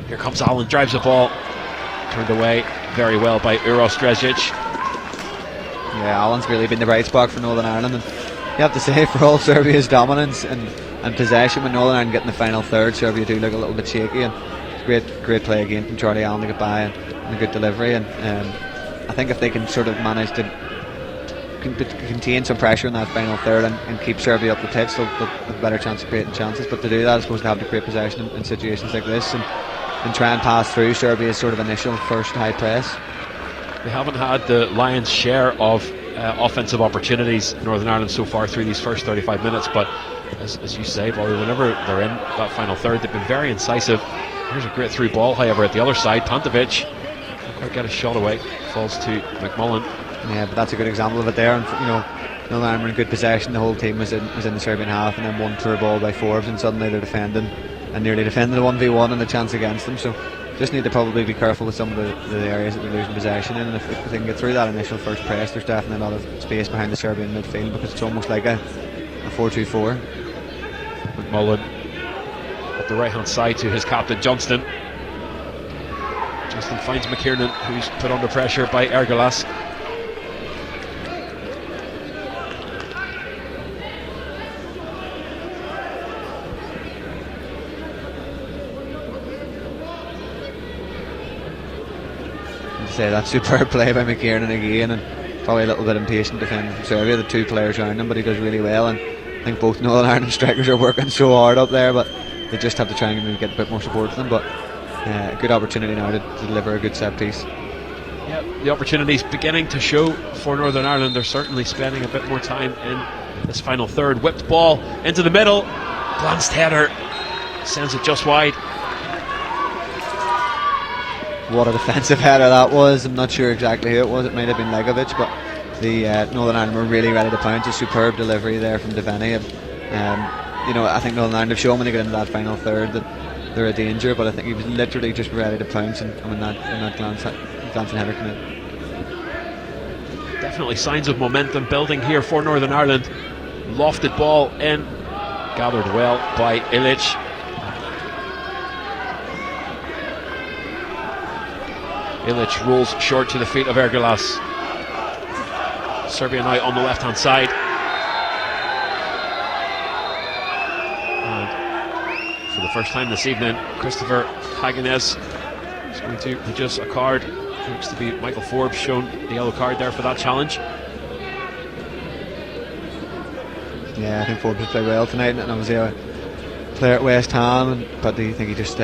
Here comes Allen, drives the ball, turned away very well by Uros Dresic. Yeah, Allen's really been the bright spot for Northern Ireland, and you have to say, for all Serbia's dominance and possession, when Northern Ireland get in the final third, Serbia do look a little bit shaky, and it's great play again from Charlie Allen to get by and a good delivery. And I think if they can sort of manage to contain some pressure in that final third and keep Serbia up the pitch, they'll have a better chance of creating chances. But to do that, I suppose they have to create possession in situations like this and try and pass through Serbia's sort of initial first high press. They haven't had the lion's share of offensive opportunities, Northern Ireland, so far through these first 35 minutes, but as you say, Bobby, whenever they're in that final third, they've been very incisive. Here's a great through ball, however, at the other side. Pantovic can't quite get a shot away, falls to McMullen. Yeah, but that's a good example of it there. And Northern Ireland were in good possession. The whole team was in the Serbian half, and then one poor ball by Forbes, and suddenly they're defending and nearly defending the 1v1 and the chance against them. So just need to probably be careful with some of the areas that they're losing possession in, and if they can get through that initial first press, there's definitely a lot of space behind the Serbian midfield, because it's almost like a 4-2-4. McMullen at the right hand side to his captain Johnston. Johnston finds McKiernan, who's put under pressure by Ergelas. Say that superb play by McKiernan again, and probably a little bit impatient defending from Serbia, the two players around him, but he does really well. And I think both Northern Ireland strikers are working so hard up there, but they just have to try and maybe get a bit more support from them. But a good opportunity now to deliver a good set piece. Yeah, the opportunity's beginning to show for Northern Ireland. They're certainly spending a bit more time in this final third. Whipped ball into the middle, glanced header, sends it just wide. What a defensive header that was. I'm not sure exactly who it was. It might have been Legovic, but the Northern Ireland were really ready to pounce. A superb delivery there from Devaney. I think Northern Ireland have shown when they get into that final third that they're a danger, but I think he was literally just ready to pounce, and when that glancing header came in. Definitely signs of momentum building here for Northern Ireland. Lofted ball in, gathered well by Ilic. Ilic rolls short to the feet of Ergelas. Serbia now on the left hand side. And for the first time this evening, Christopher Hagenez is going to produce a card. Looks to be Michael Forbes shown the yellow card there for that challenge. Yeah, I think Forbes has played well tonight, and obviously a player at West Ham, but I think he just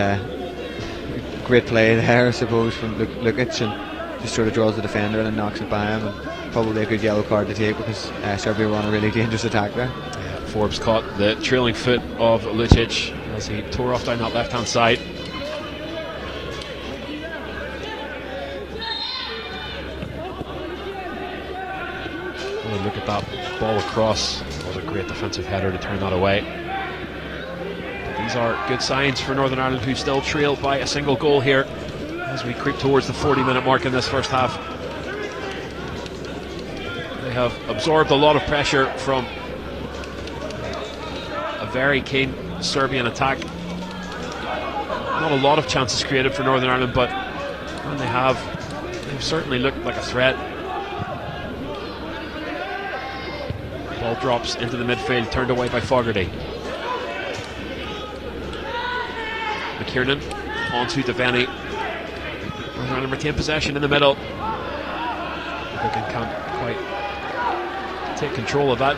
great play there, I suppose, from Lukic, and just sort of draws the defender and knocks it by him, and probably a good yellow card to take, because Serbia were on a really dangerous attack there. Yeah, Forbes caught the trailing foot of Lukic as he tore off down that left hand side. Oh, look at that ball across. What a great defensive header to turn that away. These are good signs for Northern Ireland, who still trail by a single goal here as we creep towards the 40-minute mark in this first half. They have absorbed a lot of pressure from a very keen Serbian attack. Not a lot of chances created for Northern Ireland, but when they have, they've certainly looked like a threat. Ball drops into the midfield, turned away by Fogarty. McKiernan onto Devaney. Northern Ireland retain possession in the middle. Hogan can't quite take control of that.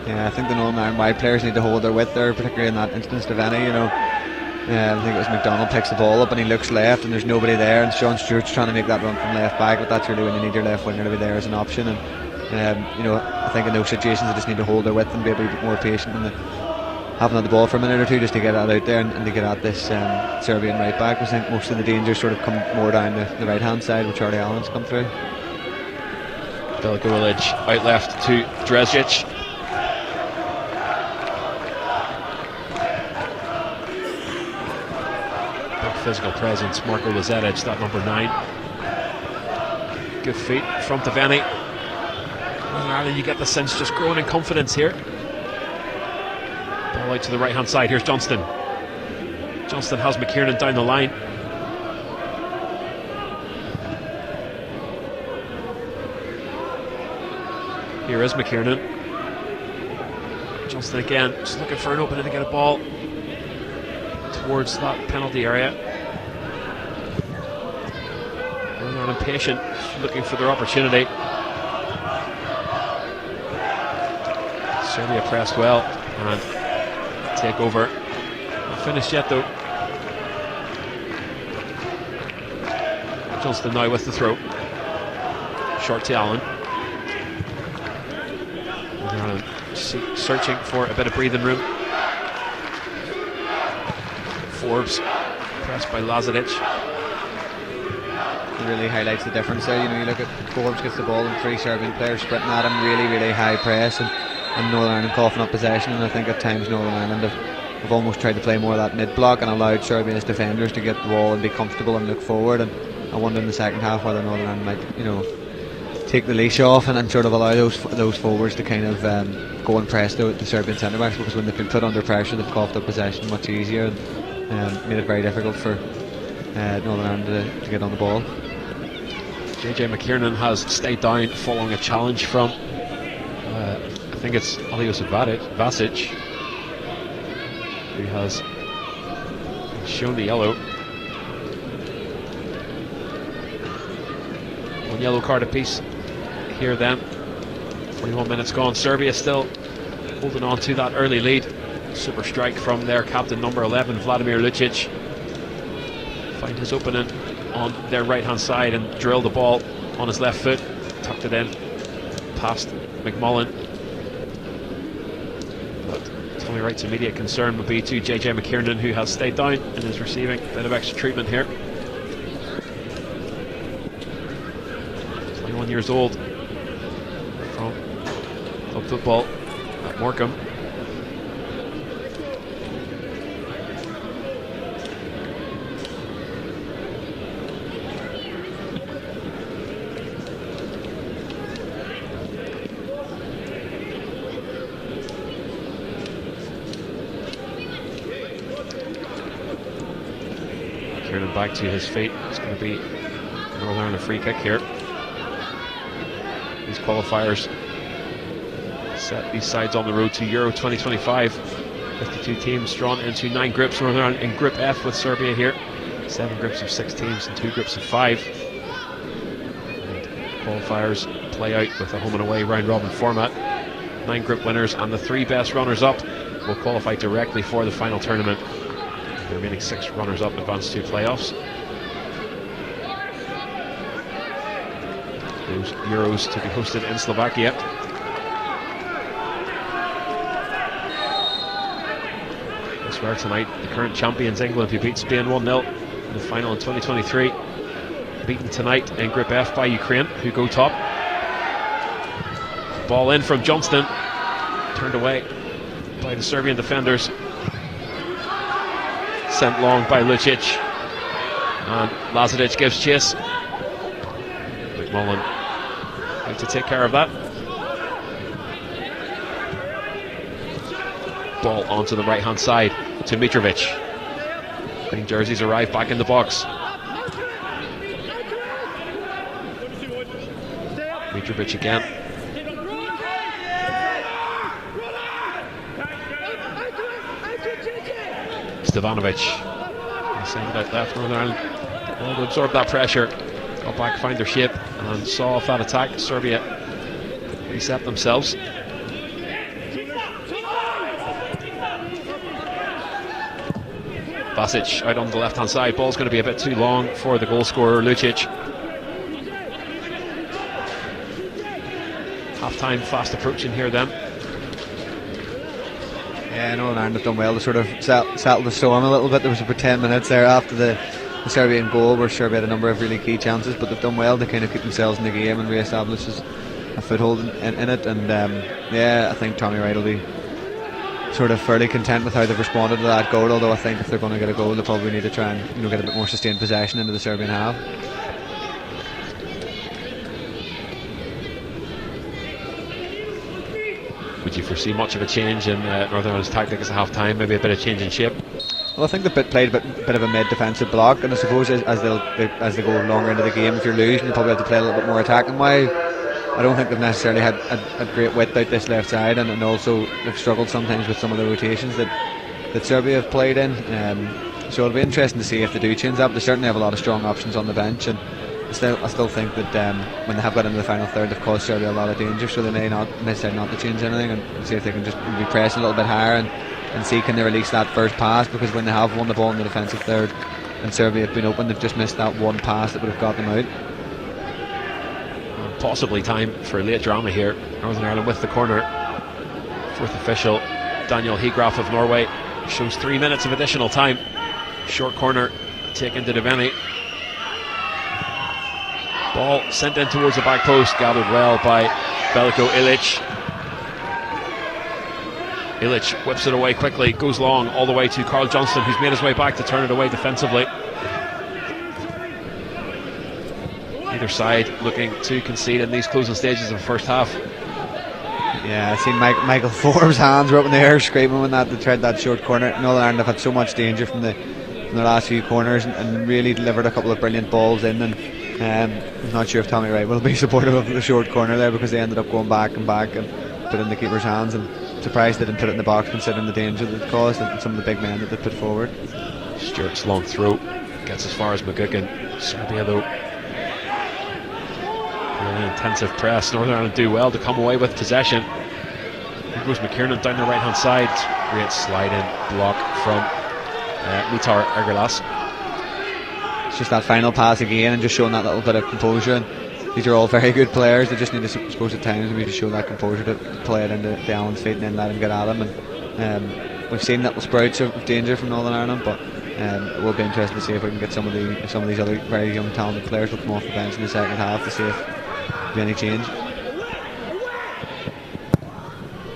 Yeah, I think the Northern Ireland wide players need to hold their width there, particularly in that instance. Devaney, you know, I think it was McDonald picks the ball up and he looks left and there's nobody there, and Sean Stewart's trying to make that run from left back, but that's really when you need your left winger to be there as an option. And you know, I think in those situations they just need to hold their width and be a bit more patient, and having had the ball for a minute or two just to get it out there and to get at this Serbian right back. I think most of the dangers sort of come more down the right hand side where Charlie Allen's come through. Veliko Ilic out left to Drezgic. Big physical presence, Marko Lazetić, that number 9. Good feet from Devaney. Northern Ireland, you get the sense, just growing in confidence here. Ball out to the right hand side. Here's Johnston. Johnston has McKiernan down the line. Here is McKiernan. Johnston again, just looking for an opening to get a ball towards that penalty area. Northern Ireland patient, looking for their opportunity. Serbia pressed well and take over. Not finished yet though. Johnston now with the throw. Short to Allen. Searching for a bit of breathing room. Forbes pressed by Lazetić. It really highlights the difference there. You know, you look at Forbes gets the ball and 3 Serbian players sprinting at him, really high press, and Northern Ireland coughing up possession. And I think at times Northern Ireland have almost tried to play more of that mid block and allowed Serbia's defenders to get the ball and be comfortable and look forward. And I wonder in the second half whether Northern Ireland might, you know, take the leash off and sort of allow those forwards to kind of go and press the Serbian centre backs, because when they've been put under pressure they've coughed up possession much easier and made it very difficult for Northern Ireland to get on the ball. JJ McKiernan has stayed down following a challenge from I think it's Alios Vasic, who has shown the yellow. One yellow card apiece here then. 41 minutes gone. Serbia still holding on to that early lead. Super strike from their captain, number 11, Vladimir Lucic. Find his opening on their right hand side and drill the ball on his left foot. Tucked it in past McMullen. But Tommy Wright's immediate concern would be to JJ McKiernan, who has stayed down and is receiving a bit of extra treatment here. 21 years old, from club football at Morecambe. Kieran back to his feet. It's going to be Northern Ireland a free kick here. These qualifiers set these sides on the road to Euro 2025. 52 teams drawn into 9 groups. Northern Ireland in Group F with Serbia here. 7 groups of 6 teams and 2 groups of 5. And qualifiers play out with a home and away round robin format. 9 group winners and the 3 best runners up will qualify directly for the final tournament. The remaining 6 runners up advance to playoffs. Those Euros to be hosted in Slovakia. Elsewhere tonight, the current champions England, who beat Spain 1-0 in the final in 2023, beaten tonight in Group F by Ukraine, who go top. Ball in from Johnston, turned away by the Serbian defenders. sent long by Lucic, and Lazic gives chase. McMullen going to take care of that. Ball onto the right hand side to Mitrovic. Green jerseys arrive back in the box. Mitrovic again. Stevanovic. Send it out left. Northern Ireland well to absorb that pressure. Got back, find their shape, and saw off that attack. Serbia reset themselves. Vasic out on the left hand side. Ball's going to be a bit too long for the goal scorer Lucic. Half time fast approaching here then. Yeah, Northern Ireland have done well to sort of settle the storm a little bit. There was about 10 minutes there after the Serbian goal where Serbia had a number of really key chances, but they've done well to kind of keep themselves in the game and re-establish a foothold in it. And yeah, I think Tommy Wright will be sort of fairly content with how they've responded to that goal, although I think if they're going to get a goal, they probably need to try and get a bit more sustained possession into the Serbian half. Would you foresee much of a change in Northern Ireland's tactics at half time? Maybe a bit of change in shape? Well, I think they've played a bit of a mid-defensive block, and I suppose as they go longer into the game, if you're losing, you probably have to play a little bit more attacking. I don't think they've necessarily had great width out this left side, and also they've struggled sometimes with some of the rotations that Serbia have played in. So it'll be interesting to see if they do change that. They certainly have a lot of strong options on the bench, and I still think that when they have got into the final third, they've caused Serbia a lot of danger, so they may not decide not to change anything and see if they can just be pressing a little bit higher and see can they release that first pass, because when they have won the ball in the defensive third and Serbia have been open, they've just missed that one pass that would have got them out. Possibly time for late drama here. Northern Ireland with the corner. Fourth official Daniel Hegraff of Norway shows 3 minutes of additional time. Short corner taken to Deveni. Ball sent in towards the back post, gathered well by Veliko Ilic. Ilic whips it away quickly, goes long all the way to Carl Johnston, who's made his way back to turn it away defensively. Either side looking to concede in these closing stages of the first half. Yeah, I seen Michael Forbes' hands were up in the air screaming when they tried that short corner. Northern Ireland have had so much danger from the last few corners and really delivered a couple of brilliant balls in, and I'm not sure if Tommy Wright will be supportive of the short corner there, because they ended up going back and put it in the keeper's hands, and surprised they didn't put it in the box considering the danger that it caused and some of the big men that they put forward. Stewart's long throw gets as far as McGuckin. Serbia though, really intensive press. Northern Ireland do well to come away with possession. Here goes McKiernan down the right hand side. Great slide in block from Mitar Ergelas. It's just that final pass again and just showing that little bit of composure. And these are all very good players. They just need to, suppose at times, maybe to show that composure to play it into Allen's feet and then let him get at him. And we've seen little sprouts of danger from Northern Ireland, but it will be interesting to see if we can get some of these other very young talented players will come off the bench in the second half to see if there's any change.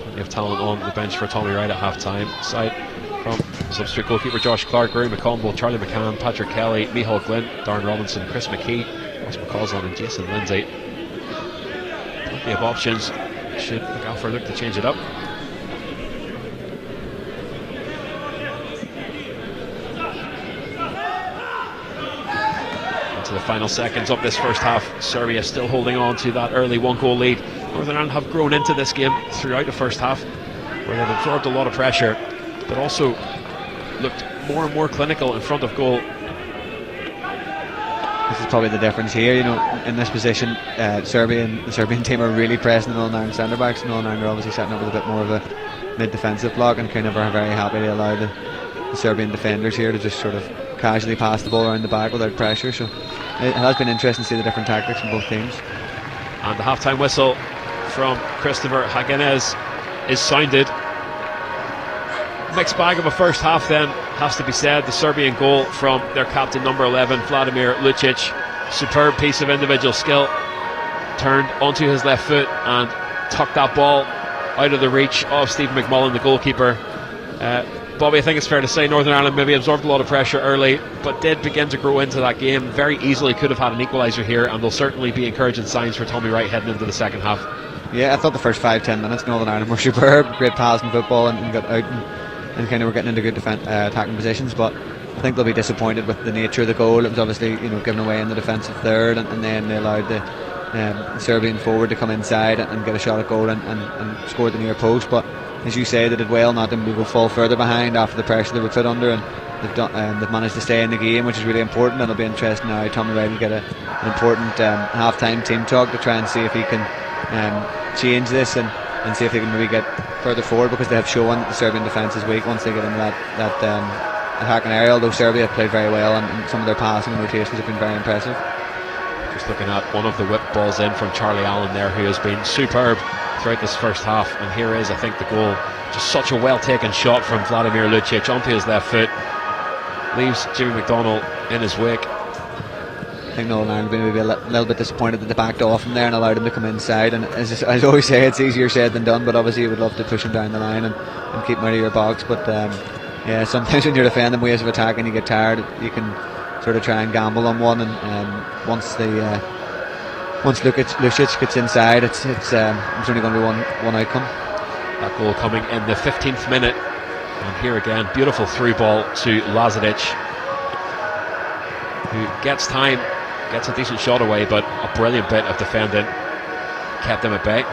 Plenty of talent on the bench for Tommy Wright at half time. Side from substitute goalkeeper Josh Clark, Rory McConville, Charlie McCann, Patrick Kelly, Michal Glynn, Darren Robinson, Chris McKee, Ross McCausland and Jason Lindsay. Plenty of options. Should McAlfer look to change it up. Into the final seconds of this first half, Serbia still holding on to that early 1-goal lead. Northern Ireland have grown into this game throughout the first half, where they've absorbed a lot of pressure, but also looked more and more clinical in front of goal. This is probably the difference here, in this position. The Serbian team are really pressing the Northern Ireland centre backs. Northern Ireland are obviously setting up with a bit more of a mid-defensive block and kind of are very happy to allow the Serbian defenders here to just sort of casually pass the ball around the back without pressure. So it has been interesting to see the different tactics from both teams. And the half-time whistle from Christopher Hagenez is sounded. Mixed bag of a first half then, has to be said. The Serbian goal from their captain, number 11, Vladimir Lucic. Superb piece of individual skill. Turned onto his left foot and tucked that ball out of the reach of Stephen McMullen, the goalkeeper. Bobby, I think it's fair to say Northern Ireland maybe absorbed a lot of pressure early, but did begin to grow into that game. Very easily could have had an equaliser here, and there'll certainly be encouraging signs for Tommy Wright heading into the second half. Yeah, I thought the first 5-10 minutes Northern Ireland were superb. Great passing football and got out and kind of were getting into good attacking positions, but I think they'll be disappointed with the nature of the goal. It was obviously given away in the defensive third, and then they allowed the Serbian forward to come inside and get a shot at goal and score the near post. But as you say, they did well not to fall further behind after the pressure they were put under, and they've managed to stay in the game, which is really important. And it'll be interesting now. Tommy Wright will get an important half-time team talk to try and see if he can change this and see if they can maybe get further forward, because they have shown that the Serbian defence is weak once they get into that attacking area, although Serbia have played very well and some of their passing and rotations have been very impressive. Just looking at one of the whip balls in from Charlie Allen there, who has been superb throughout this first half, and here is, I think, the goal. Just such a well taken shot from Vladimir Lucic onto his left foot, leaves Jimmy McDonnell in his wake. I think Northern Ireland maybe a little bit disappointed that they backed off him there and allowed him to come inside, and as I always say, it's easier said than done, but obviously you would love to push him down the line and keep him out of your box, but yeah, sometimes when you're defending ways of attack and you get tired, you can sort of try and gamble on one, and once Lucic gets inside, it's only going to be one outcome. That goal coming in the 15th minute, and here again, beautiful through ball to Lazic, who gets time, gets a decent shot away, but a brilliant bit of defending kept them at bay.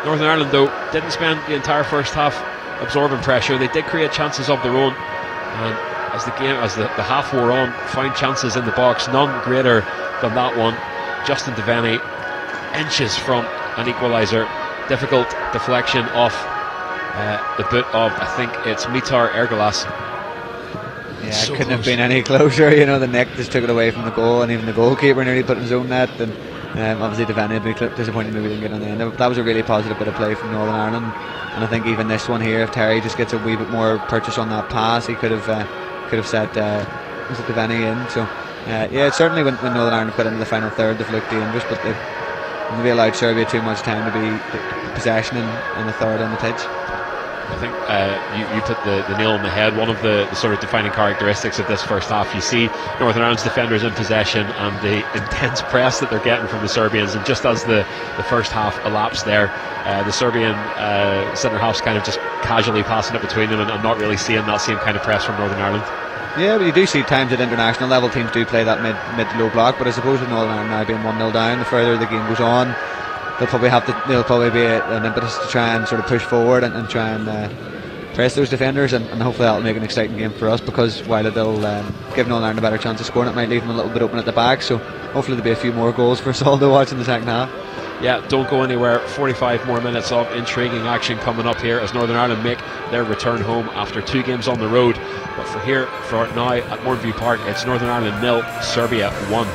Northern Ireland, though, didn't spend the entire first half absorbing pressure. They did create chances of their own, and as the half wore on, found chances in the box, none greater than that one. Justin Devaney, inches from an equaliser, difficult deflection off the boot of, I think it's Mitar Ergelas. Yeah, so it couldn't have been any closer. The neck just took it away from the goal, and even the goalkeeper nearly put in his own net. And obviously Devaney had been disappointed maybe didn't get on the end. That was a really positive bit of play from Northern Ireland, and I think even this one here, if Terry just gets a wee bit more purchase on that pass, he could have set was it Devaney in. So yeah, certainly when Northern Ireland got into the final third, they've looked dangerous, but they've maybe allowed Serbia too much time to be possession in the third on the pitch. I think you put the nail on the head. One of the sort of defining characteristics of this first half, you see Northern Ireland's defenders in possession and the intense press that they're getting from the Serbians, and just as the first half elapsed there, the Serbian centre halves kind of just casually passing it between them and not really seeing that same kind of press from Northern Ireland. Yeah, but you do see times at international level teams do play that mid to low block, but I suppose with Northern Ireland now being 1-0 down, the further the game goes on, there'll probably be an impetus to try and sort of push forward and try and press those defenders, and hopefully that'll make an exciting game for us, because while it'll give Northern Ireland a better chance of scoring, it might leave them a little bit open at the back, so hopefully there'll be a few more goals for us all to watch in the second half. Yeah, don't go anywhere. 45 more minutes of intriguing action coming up here as Northern Ireland make their return home after 2 games on the road. But for now at Mourneview Park, it's Northern Ireland 0, Serbia 1.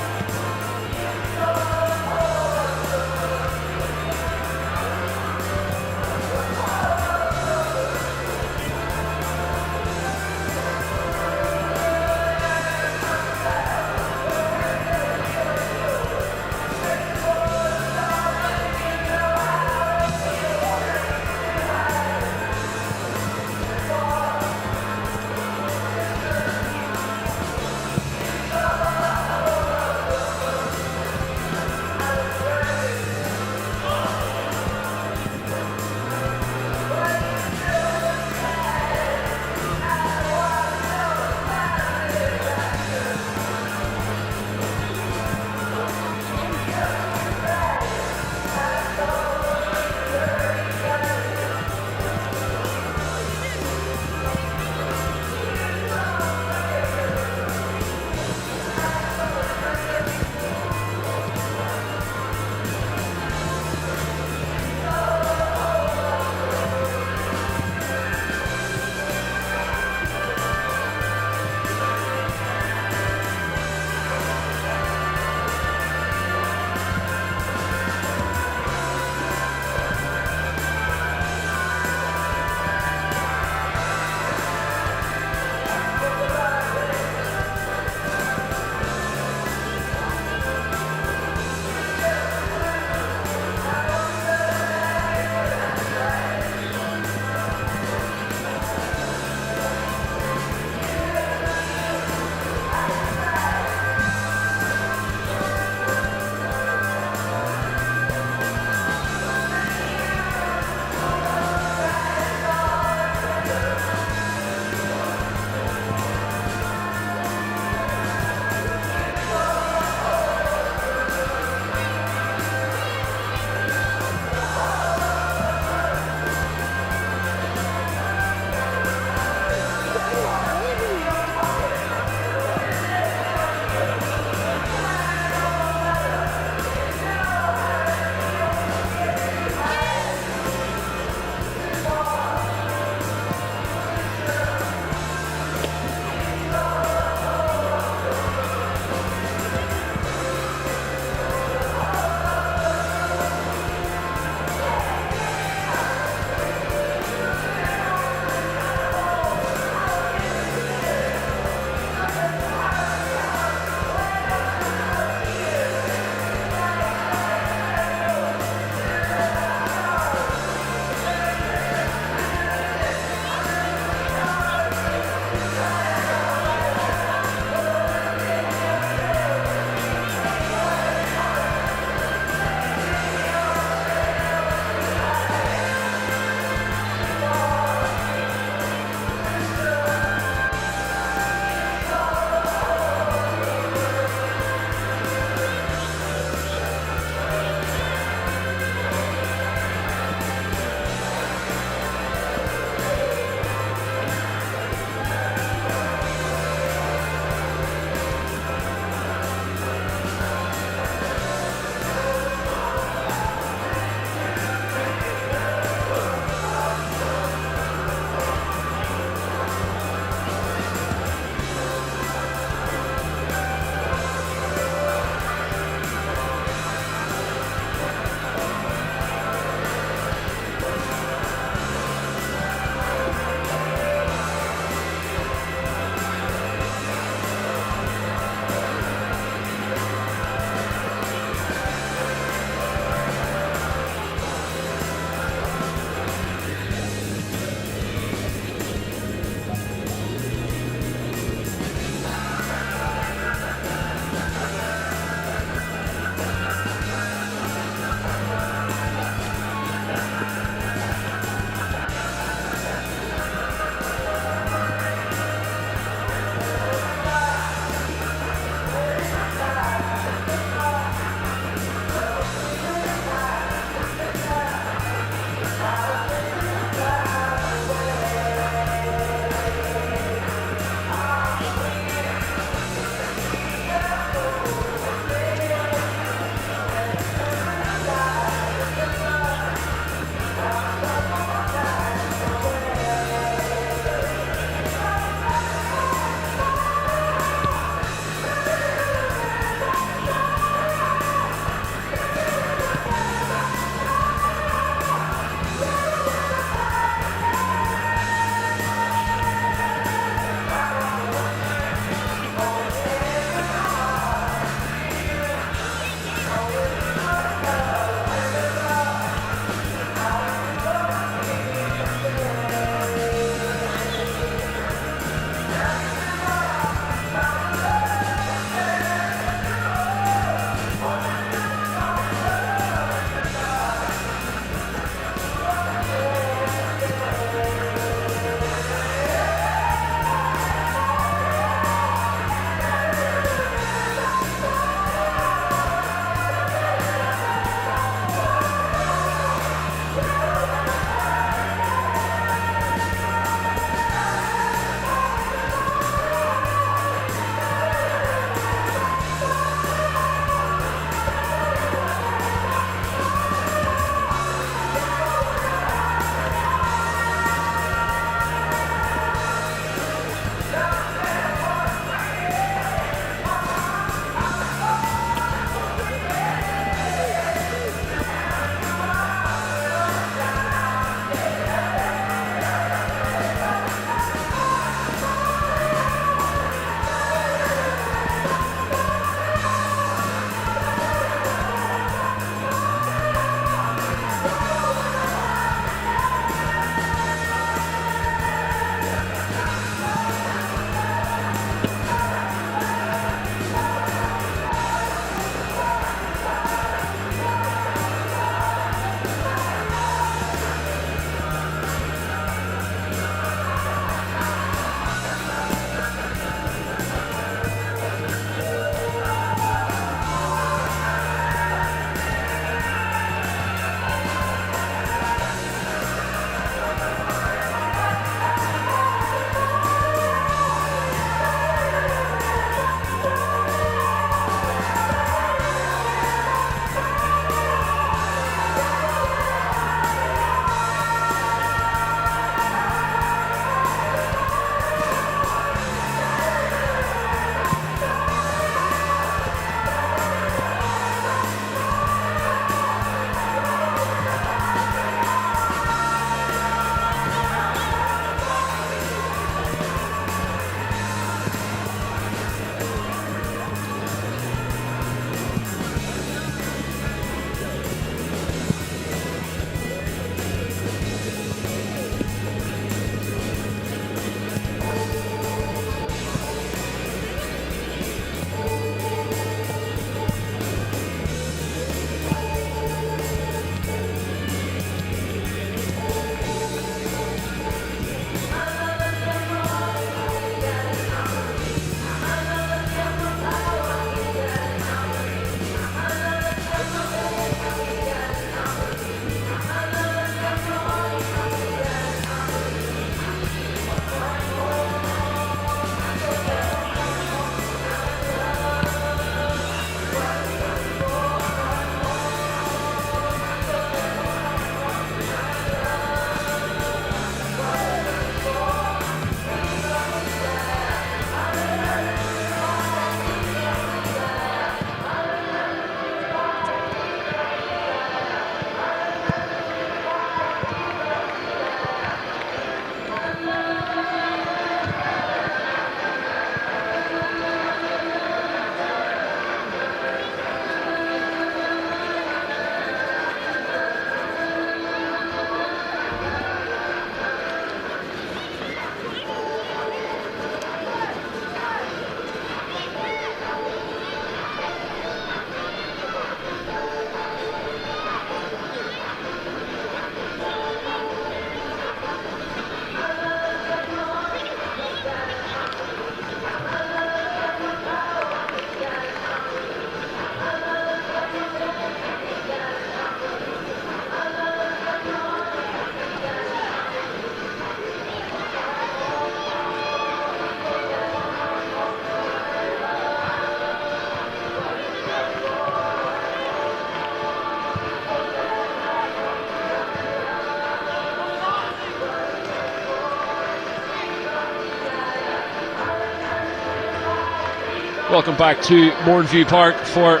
Welcome back to Mourneview Park for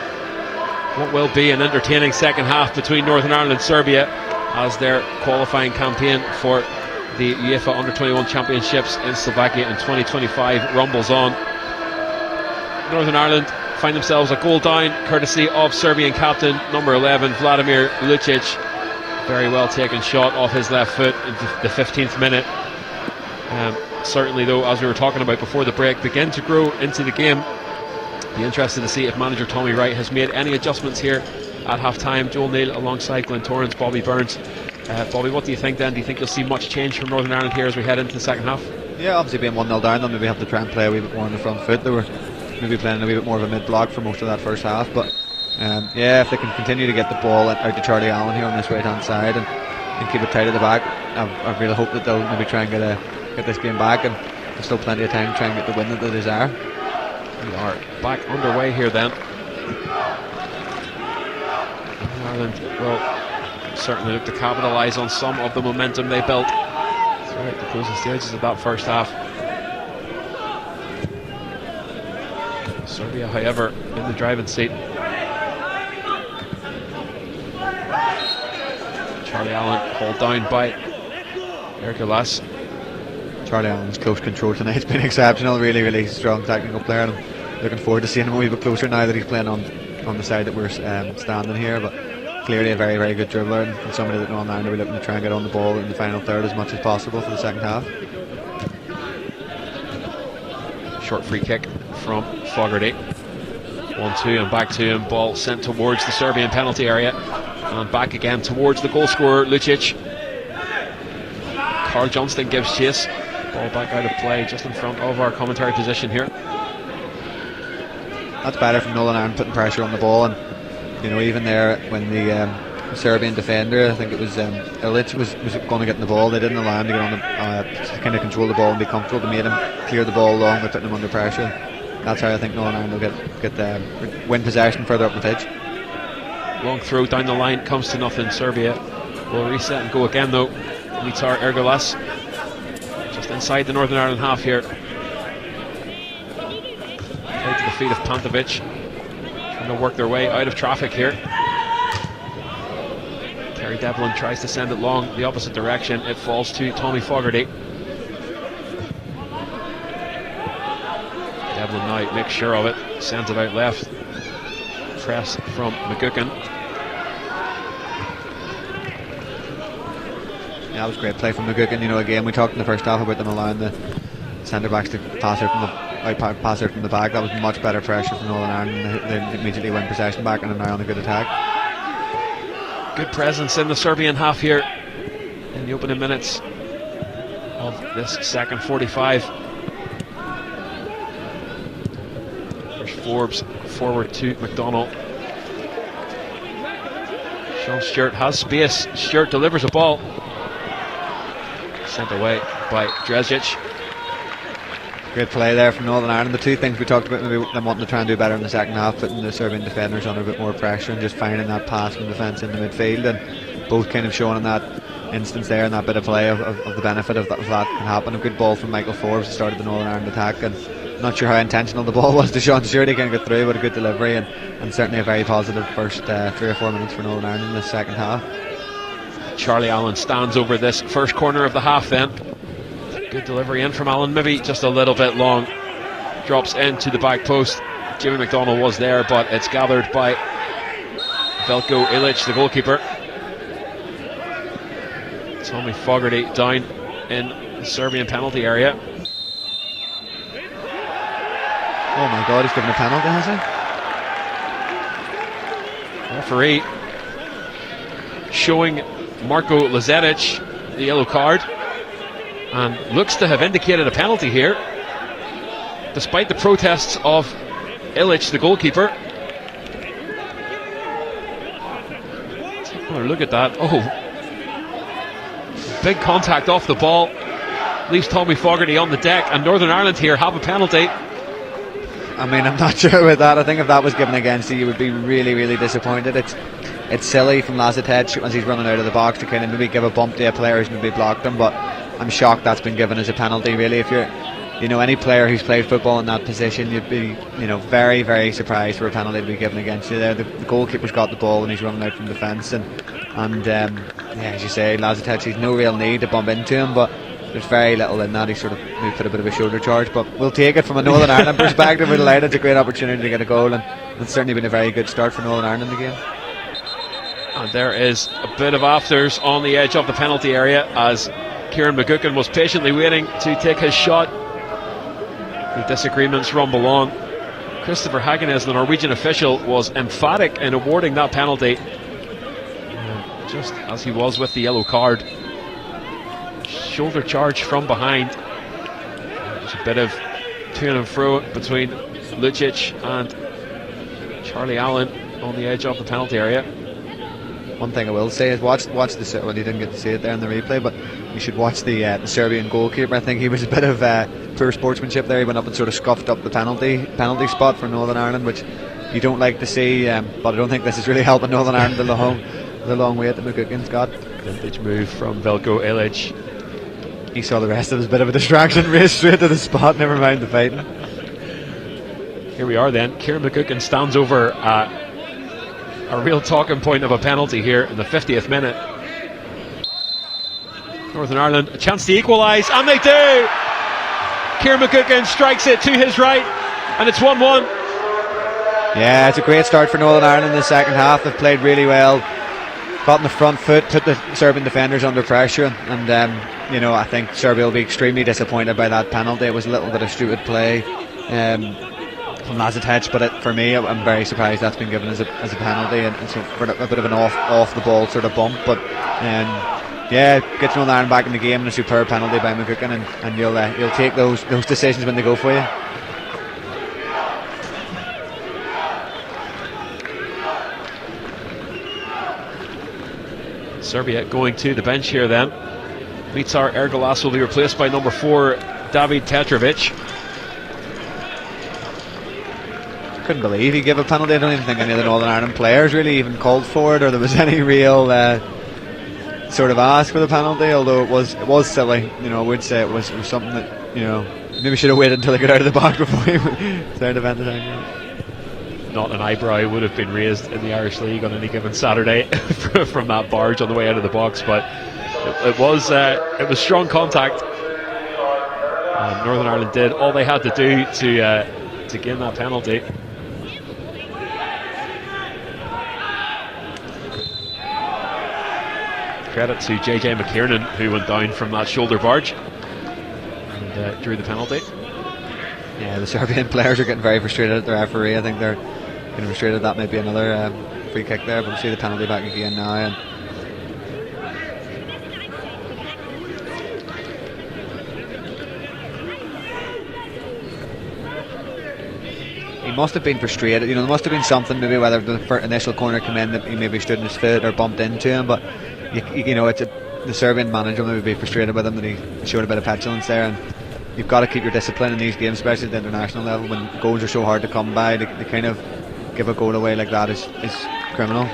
what will be an entertaining second half between Northern Ireland and Serbia as their qualifying campaign for the UEFA Under-21 Championships in Slovakia in 2025 rumbles on. Northern Ireland find themselves a goal down courtesy of Serbian captain number 11 Vladimir Lucic. Very well taken shot off his left foot in the 15th minute. Certainly though, as we were talking about before the break, begin to grow into the game. Be interested to see if manager Tommy Wright has made any adjustments here at half time. Joel Neal alongside Glenn Torrance, Bobby Burns. Bobby, what do you think then? Do you think you'll see much change from Northern Ireland here as we head into the second half? Yeah, obviously being 1-0 down, they'll maybe have to try and play a wee bit more on the front foot. They were maybe playing a wee bit more of a mid-block for most of that first half, but yeah, if they can continue to get the ball out to Charlie Allen here on this right hand side and keep it tight at the back, I really hope that they'll maybe try and get this game back, and there's still plenty of time to try and get the win that they desire. We are back underway here then. Ireland will certainly look to capitalise on some of the momentum they built throughout the closing stages of that first half. Serbia, however, in the driving seat. Charlie Allen hauled down by Ergulas. Charlie Allen's close control tonight's been exceptional. Really strong technical player, and I'm looking forward to seeing him a wee bit closer now that he's playing on the side that we're standing here. But clearly a very good dribbler, and somebody that Northern Ireland will be looking to try and get on the ball in the final third as much as possible for the second half. Short free kick from Fogarty. 1-2 and back to him. Ball sent towards the Serbian penalty area and back again towards the goal scorer Lucic. Carl Johnston gives chase. Ball back out of play just in front of our commentary position here. That's better from Northern Ireland putting pressure on the ball, and you know, even there when the Serbian defender, I think it was Ilic, was going to get in the ball, they didn't allow him to get on to kind of control the ball and be comfortable. They made him clear the ball long by putting him under pressure. That's how I think Northern Ireland will win possession further up the pitch. Long throw down the line, comes to nothing. Serbia will reset and go again though. Mitar Ergulas just inside the Northern Ireland half here. Right to the feet of Pantovic, trying to work their way out of traffic here. Kerry Devlin tries to send it long the opposite direction. It falls to Tommy Fogarty. Devlin now makes sure of it, sends it out left. Press from McGuckin. Yeah, that was great play from McGuckin. You know, again, we talked in the first half about them allowing the centre backs to pass out from the back. That was much better pressure from Northern Ireland. They immediately win possession back and are now on a good attack. Good presence in the Serbian half here in the opening minutes of this second 45. There's Forbes forward to McDonald. Sean Stewart has space. Stewart delivers a ball. Sent away by Dresic. Great play there from Northern Ireland. The two things we talked about, maybe them wanting to try and do better in the second half, putting the Serbian defenders under a bit more pressure and just finding that pass from defence into midfield, and both kind of showing in that instance there, and that bit of play of the benefit of that can happen. A good ball from Michael Forbes started the Northern Ireland attack, and not sure how intentional the ball was to Sean Stewart. He can get through, but a good delivery, and certainly a very positive first 3 or 4 minutes for Northern Ireland in the second half. Charlie Allen stands over this first corner of the half then. Good delivery in from Allen, maybe just a little bit long. Drops into the back post. Jimmy McDonald was there, but it's gathered by Veljko Ilic, the goalkeeper. Tommy Fogarty down in the Serbian penalty area. Oh my God, he's given a penalty, has he? Referee showing Marko Lazeric the yellow card, and looks to have indicated a penalty here, despite the protests of Ilic, the goalkeeper. Oh, look at that. Oh, big contact off the ball, leaves Tommy Fogarty on the deck, and Northern Ireland here have a penalty. I mean, I'm not sure about that. I think if that was given against you, you would be really disappointed. It's silly from Lazeric as he's running out of the box to kind of maybe give a bump to a player who's maybe blocked him, but I'm shocked that's been given as a penalty. Really, if you're any player who's played football in that position, you'd be, very, very surprised for a penalty to be given against you there. The goalkeeper's got the ball and he's running out from defence, and as you say, Lazatic, he's no real need to bump into him, but there's very little in that. He sort of maybe put a bit of a shoulder charge, but we'll take it from a Northern Ireland perspective. We're delighted. It's a great opportunity to get a goal, and it's certainly been a very good start for Northern Ireland again. And there is a bit of afters on the edge of the penalty area as Kieran McGuckin was patiently waiting to take his shot. The disagreements rumble on. Christopher Hagenes, the Norwegian official, was emphatic in awarding that penalty, just as he was with the yellow card. Shoulder charge from behind. There's a bit of to and fro between Lucic and Charlie Allen on the edge of the penalty area. One thing I will say is watch the, well, you didn't get to see it there in the replay, but you should watch the Serbian goalkeeper. I think he was a bit of poor sportsmanship there. He went up and sort of scuffed up the penalty spot for Northern Ireland, which you don't like to see, but I don't think this is really helping Northern Ireland the long way that McGuckin's got. Vintage move from Veljko Ilic. He saw the rest of his bit of a distraction, raced straight to the spot, never mind the fighting. Here we are then. Kieran McGuckin stands over a real talking point of a penalty here in the 50th minute. Northern Ireland a chance to equalise, and they do! Kieran McGuckin strikes it to his right, and it's 1-1. Yeah, it's a great start for Northern Ireland in the second half. They've played really well, got in the front foot, put the Serbian defenders under pressure, and I think Serbia will be extremely disappointed by that penalty. It was a little bit of stupid play from Lazatic, but for me, I'm very surprised that's been given as a penalty, and so for a bit of an off the ball sort of bump. But gets Northern Ireland back in the game, and a superb penalty by McGuckin, and you'll take those decisions when they go for you. Serbia going to the bench here then. Mitar Ergolas will be replaced by number 4 David Petrovic. Couldn't believe he gave a penalty. I don't even think any of the Northern Ireland players really even called for it, or there was any real sort of ask for the penalty, although it was silly. I would say it was something that maybe should have waited until he got out of the box before he started defending it. Not an eyebrow would have been raised in the Irish League on any given Saturday from that barge on the way out of the box, but it was strong contact. Northern Ireland did all they had to do to gain that penalty. Credit to JJ McKiernan, who went down from that shoulder barge and drew the penalty. Yeah, the Serbian players are getting very frustrated at the referee. I think they're getting frustrated that might be another free kick there, but we'll see the penalty back again now. And he must have been frustrated. There must have been something, maybe whether the initial corner came in that he maybe stood in his foot or bumped into him, but the Serbian manager will maybe be frustrated with him that he showed a bit of petulance there, and you've got to keep your discipline in these games, especially at the international level when goals are so hard to come by. To kind of give a goal away like that is criminal.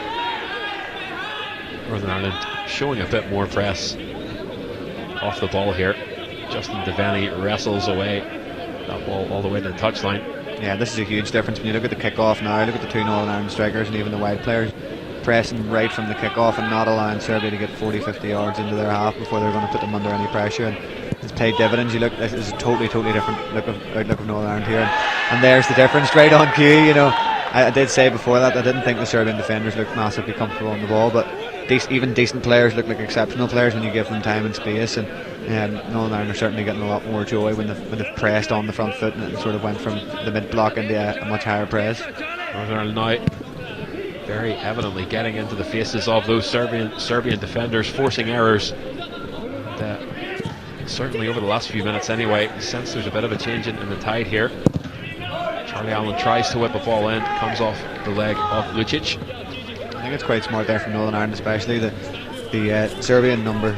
Northern Ireland showing a bit more press off the ball here. Justin Devaney wrestles away that ball all the way to the touchline. Yeah, this is a huge difference when you look at the kick-off now. Look at the two Northern Ireland strikers and even the wide players pressing right from the kick-off and not allowing Serbia to get 40-50 yards into their half before they're going to put them under any pressure. And it's paid dividends. This is a totally different outlook of Northern Ireland here, and there's the difference right on cue. I did say before that I didn't think the Serbian defenders looked massively comfortable on the ball, but even decent players look like exceptional players when you give them time and space, and Northern Ireland are certainly getting a lot more joy when they've pressed on the front foot and it sort of went from the mid block into a much higher press. Northern Ireland now very evidently getting into the faces of those Serbian defenders, forcing errors. And, certainly over the last few minutes anyway, you sense there's a bit of a change in the tide here. Charlie Allen tries to whip a ball in, comes off the leg of Lucic. I think it's quite smart there from Northern Ireland, especially the Serbian number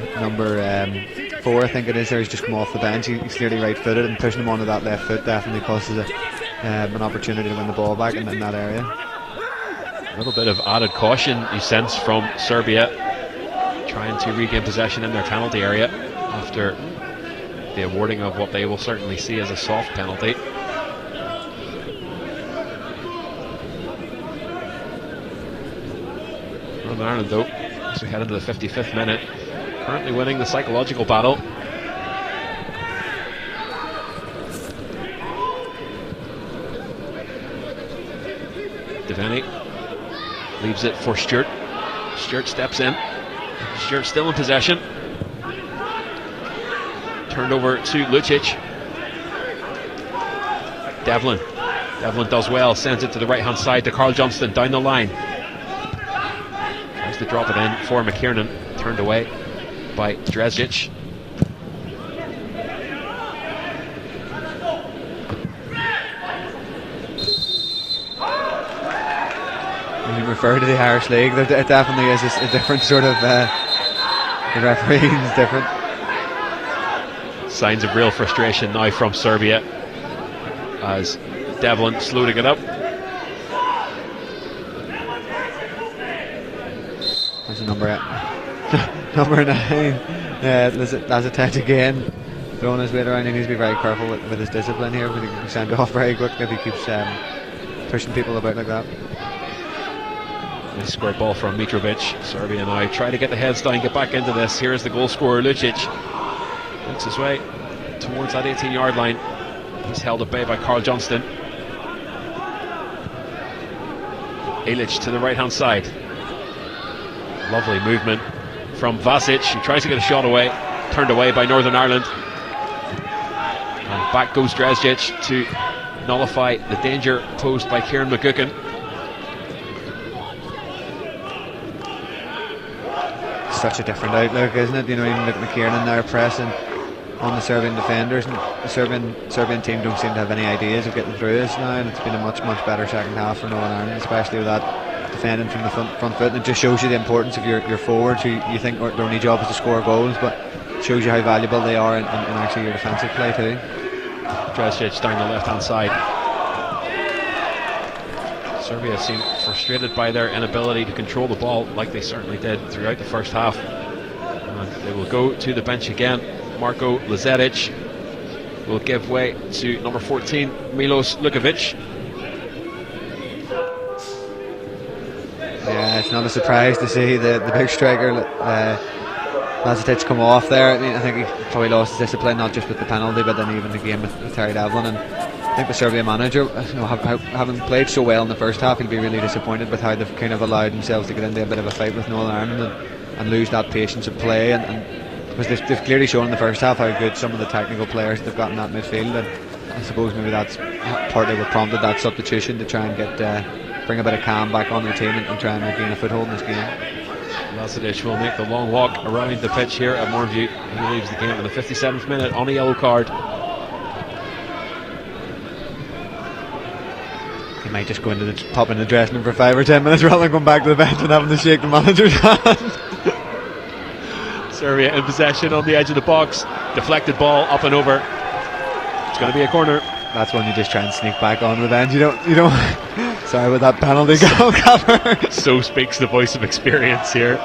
4, I think it is there. He's just come off the bench. He's clearly right-footed, and pushing him onto that left foot definitely causes an opportunity to win the ball back in that area. A little bit of added caution you sense from Serbia, trying to regain possession in their penalty area after the awarding of what they will certainly see as a soft penalty. Northern Ireland, though, as we head into the 55th minute, currently winning the psychological battle. Devaney leaves it for Stewart. Stewart steps in. Stewart still in possession. Turned over to Lucic. Devlin does well, sends it to the right hand side to Carl Johnston down the line. Tries to drop it in for McKiernan, turned away by Dresic. When you refer to the Irish League, there definitely is a different sort of the refereeing is different. Signs of real frustration now from Serbia as Devlin slow to get up. There's a number 9. Lazatic again, throwing his weight around. He needs to be very careful with his discipline here, but he can send off very quick if he keeps pushing people about like that. Nice square ball from Mitrovic. Serbia now try to get the heads down, get back into this. Here is the goal scorer, Lucic. Makes his way towards that 18-yard line. He's held at bay by Carl Johnston. Ilic to the right-hand side. Lovely movement from Vasic. He tries to get a shot away, turned away by Northern Ireland. And back goes Dresic to nullify the danger posed by Kieran McGuckin. Such a different outlook, isn't it? You know, even look at McKiernan there pressing on the Serbian defenders, and the Serbian team don't seem to have any ideas of getting through this now, and it's been a much better second half for Northern Ireland, especially with that defending from the front foot. And it just shows you the importance of your forwards, who you think their only job is to score goals, but it shows you how valuable they are in actually your defensive play too. Dresic down the left hand side. Serbia seem frustrated by their inability to control the ball like they certainly did throughout the first half. And they will go to the bench again. Marko Lazeric will give way to number 14, Milos Lukovic. Yeah, it's not a surprise to see the big striker Lazatic come off there. I mean, I think he probably lost his discipline, not just with the penalty, but then even the game with Terry Devlin. And I think the Serbian manager, having played so well in the first half, he'll be really disappointed with how they've kind of allowed themselves to get into a bit of a fight with Northern Ireland and lose that patience of play. And because they've clearly shown in the first half how good some of the technical players they've got in that midfield, and I suppose maybe that's partly what prompted that substitution, to try and get bring a bit of calm back on their team and try and regain a foothold in this game. Lazatic will make the long walk around the pitch here at Mourneview. He leaves the game in the 57th minute on a yellow card. He might just go into pop in the dressing room for 5 or 10 minutes rather than going back to the bench and having to shake the manager's hand. Serbia in possession on the edge of the box. Deflected ball up and over. It's going to be a corner. That's when you just try and sneak back on revenge. You don't. Sorry about that penalty goal cover. So speaks the voice of experience here.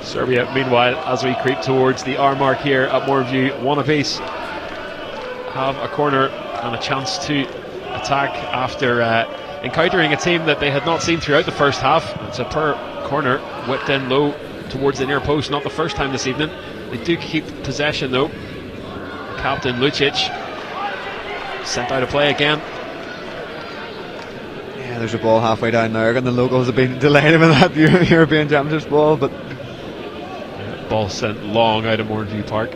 Serbia, meanwhile, as we creep towards the hour mark here at Mourneview, one apiece, have a corner and a chance to attack after encountering a team that they had not seen throughout the first half. It's a per corner, whipped in low towards the near post. Not the first time this evening. They do keep possession though. Captain Lucic sent out of play again. Yeah, there's a ball halfway down there, and the locals have been delaying him in that European Championships ball, but ball sent long out of Mourneview Park.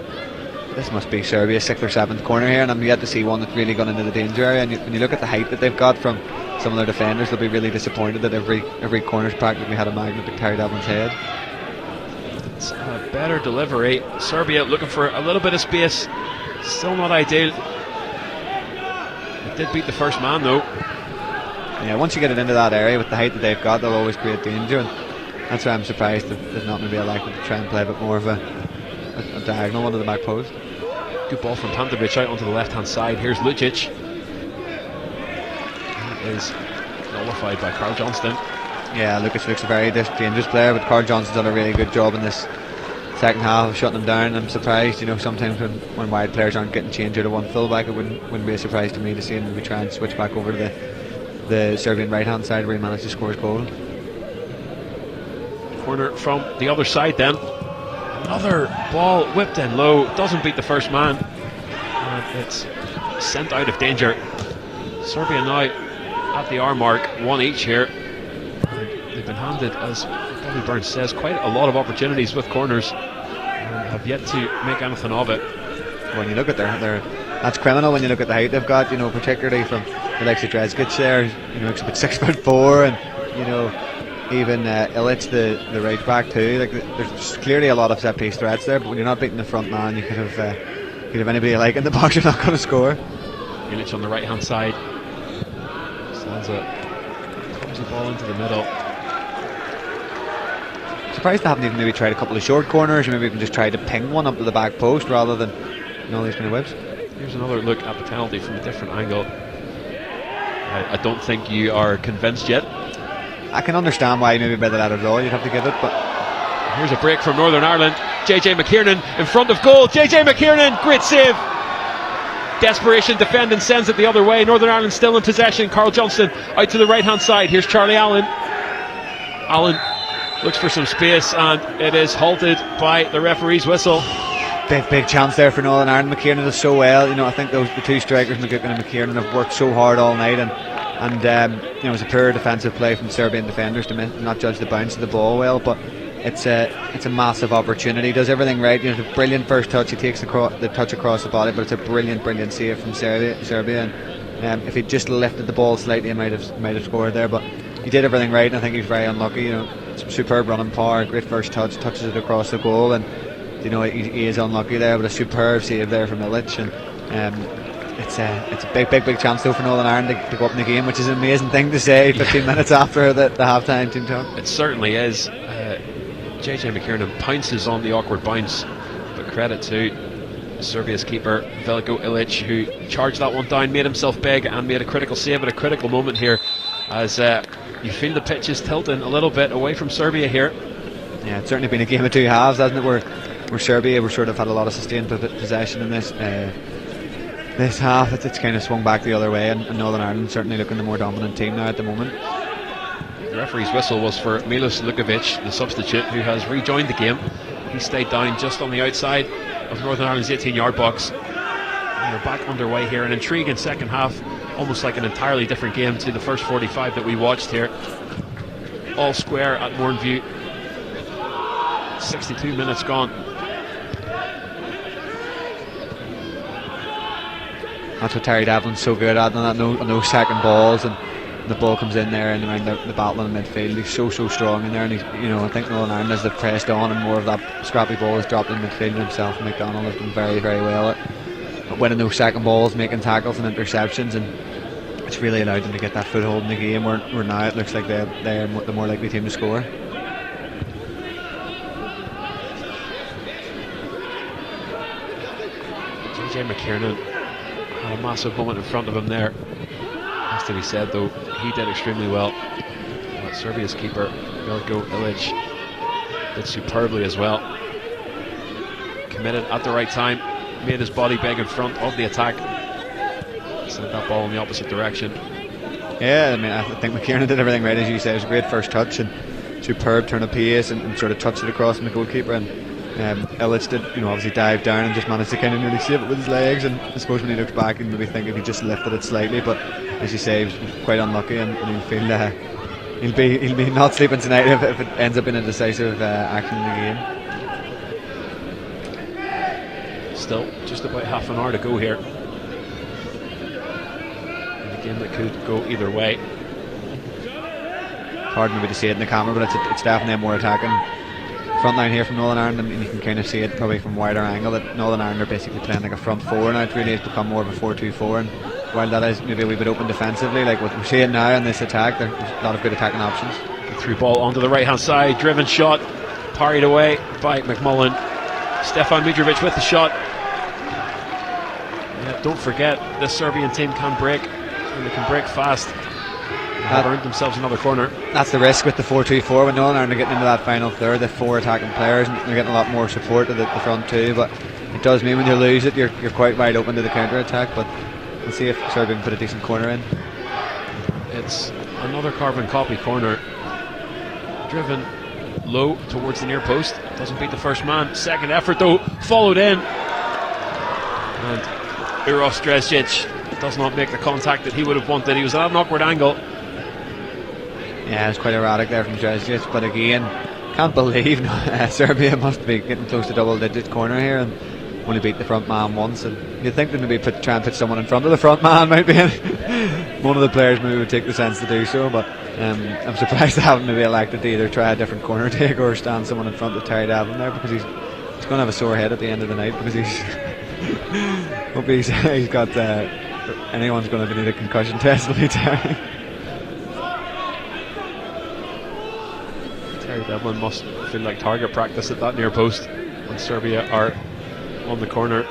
This must be Serbia's 6th or 7th corner here, and I'm yet to see one that's really gone into the danger area. And when you look at the height that they've got from some of their defenders, they'll be really disappointed that every corner's practically had a magnet to carry Devlin's head. It's a better delivery. Serbia looking for a little bit of space. Still not ideal. It did beat the first man though. Yeah, once you get it into that area with the height that they've got, they'll always create danger, and that's why I'm surprised that there's not maybe elected to try and play a bit more of a diagonal one to the back post. Good ball from Pantovic out onto the left hand side. Here's Lucic. That is nullified by Carl Johnston. Yeah, Lucas looks a very dangerous player, but Carl Johnston's done a really good job in this second half of shutting them down. I'm surprised, sometimes when wide players aren't getting changed out of one fullback, it wouldn't be a surprise to me to see him try and switch back over to the Serbian right hand side where he managed to score his goal. Corner from the other side then. Another ball whipped in low, doesn't beat the first man, and it's sent out of danger. Serbia now at the hour mark, one each here. And they've been handed, as Bobby Burns says, quite a lot of opportunities with corners and have yet to make anything of it. When you look at their that's criminal when you look at the height they've got, particularly from the likes of Drezgic there, it's about 6'4", and even Ilic, the right back too. Like, there's clearly a lot of set piece threats there, but when you're not beating the front man, you could have anybody you like in the box, you're not going to score. Ilic on the right hand side. Sansa comes the ball into the middle. Surprised they haven't even maybe tried a couple of short corners, or maybe even just tried to ping one up to the back post rather than all these kind of whips. Here's another look at the penalty from a different angle. I don't think you are convinced yet. I can understand why maybe by the ladder draw you'd have to give it, but here's a break from Northern Ireland. JJ McKiernan in front of goal. JJ McKiernan, great save. Desperation defending sends it the other way. Northern Ireland still in possession. Carl Johnston out to the right hand side. Here's Charlie Allen. Allen looks for some space and it is halted by the referee's whistle. Big chance there for Northern Ireland. McKiernan does so well. I think the two strikers, McGuckin and McKiernan, have worked so hard all night, and it was a poor defensive play from Serbian defenders to not judge the bounce of the ball well, but it's a massive opportunity. He does everything right. It's a brilliant first touch. He takes the touch across the body, but it's a brilliant save from Serbia. And if he just lifted the ball slightly, he might have scored there, but he did everything right, and I think he was very unlucky. Some superb running power, great first touch, touches it across the goal, and he is unlucky there, but a superb save there from Ilic, and it's a big chance though for Northern Ireland to go up in the game, which is an amazing thing to say 15 minutes after the half-time team talk. It certainly is. JJ McKiernan pounces on the awkward bounce, but credit to Serbia's keeper Veliko Ilic, who charged that one down, made himself big and made a critical save at a critical moment here, as you feel the pitch is tilting a little bit away from Serbia here. Yeah, it's certainly been a game of two halves, hasn't it, where Serbia were sort of had a lot of sustained possession in this half. It's kind of swung back the other way, and Northern Ireland certainly looking the more dominant team now at the moment. The referee's whistle was for Milos Lukovic, the substitute, who has rejoined the game. He stayed down just on the outside of Northern Ireland's 18-yard box. And we're back underway here, an intriguing second half, almost like an entirely different game to the first 45 that we watched here. All square at Mourneview. 62 minutes gone. That's what Terry Devlin's so good at, and no second balls, and the ball comes in there and around the battle in the midfield. He's so strong in there, and I think Northern Ireland, as they've pressed on and more of that scrappy ball has dropped in midfield, and himself and McDonald have been very well at winning those second balls, making tackles and interceptions, and it's really allowed them to get that foothold in the game where now it looks like they're the more likely team to score. JJ McKiernan had a massive moment in front of him there. Has to be said though, he did extremely well. But Serbia's keeper Veliko Ilic did superbly as well. Committed at the right time, made his body big in front of the attack, sent that ball in the opposite direction. Yeah, I think McKiernan did everything right, as you say. It was a great first touch and superb turn of pace, and sort of touched it across from the goalkeeper, and Ilic did obviously dive down and just managed to kind of nearly save it with his legs, and I suppose when he looks back and maybe think if he just lifted it slightly, but as you say, he was quite unlucky, and he'll be not sleeping tonight if it ends up in a decisive action in the game. Still just about half an hour to go here in a game that could go either way. Hard maybe to see it in the camera, but it's definitely a more attacking front line here from Northern Ireland, and you can kind of see it probably from a wider angle that Northern Ireland are basically playing like a front four now. It really has become more of a 4-2-4, and while that is maybe a wee bit open defensively, like what we're seeing now in this attack, there's a lot of good attacking options. Through ball onto the right hand side, driven shot, parried away by McMullen. Stefan Mitrovic with the shot. Yeah, don't forget, this Serbian team can break, and they can break fast. have earned themselves another corner. That's the risk with the 4-2-4 when Northern Ireland are getting into that final third. The 4 attacking players, and they're getting a lot more support at the front too. But it does mean when you lose it, you're quite wide open to the counter attack. But we'll see if Serbia can put a decent corner in. It's another carbon copy corner, driven low towards the near post. Doesn't beat the first man. Second effort though, followed in, and Uros Drezgic does not make the contact that he would have wanted. He was at an awkward angle. Yeah, it's quite erratic there from Drezgic, but again, can't believe Serbia must be getting close to double digit corner here and only beat the front man once. And you'd think that maybe try and put someone in front of the front man might be one of the players maybe would take the sense to do so, but I'm surprised they haven't maybe elected to either try a different corner take or stand someone in front of Terry Devlin there, because he's going to have a sore head at the end of the night, because he's got anyone's going to need a concussion test, will he, Terry? Terry Devlin must feel like target practice at that near post when Serbia are on the corner.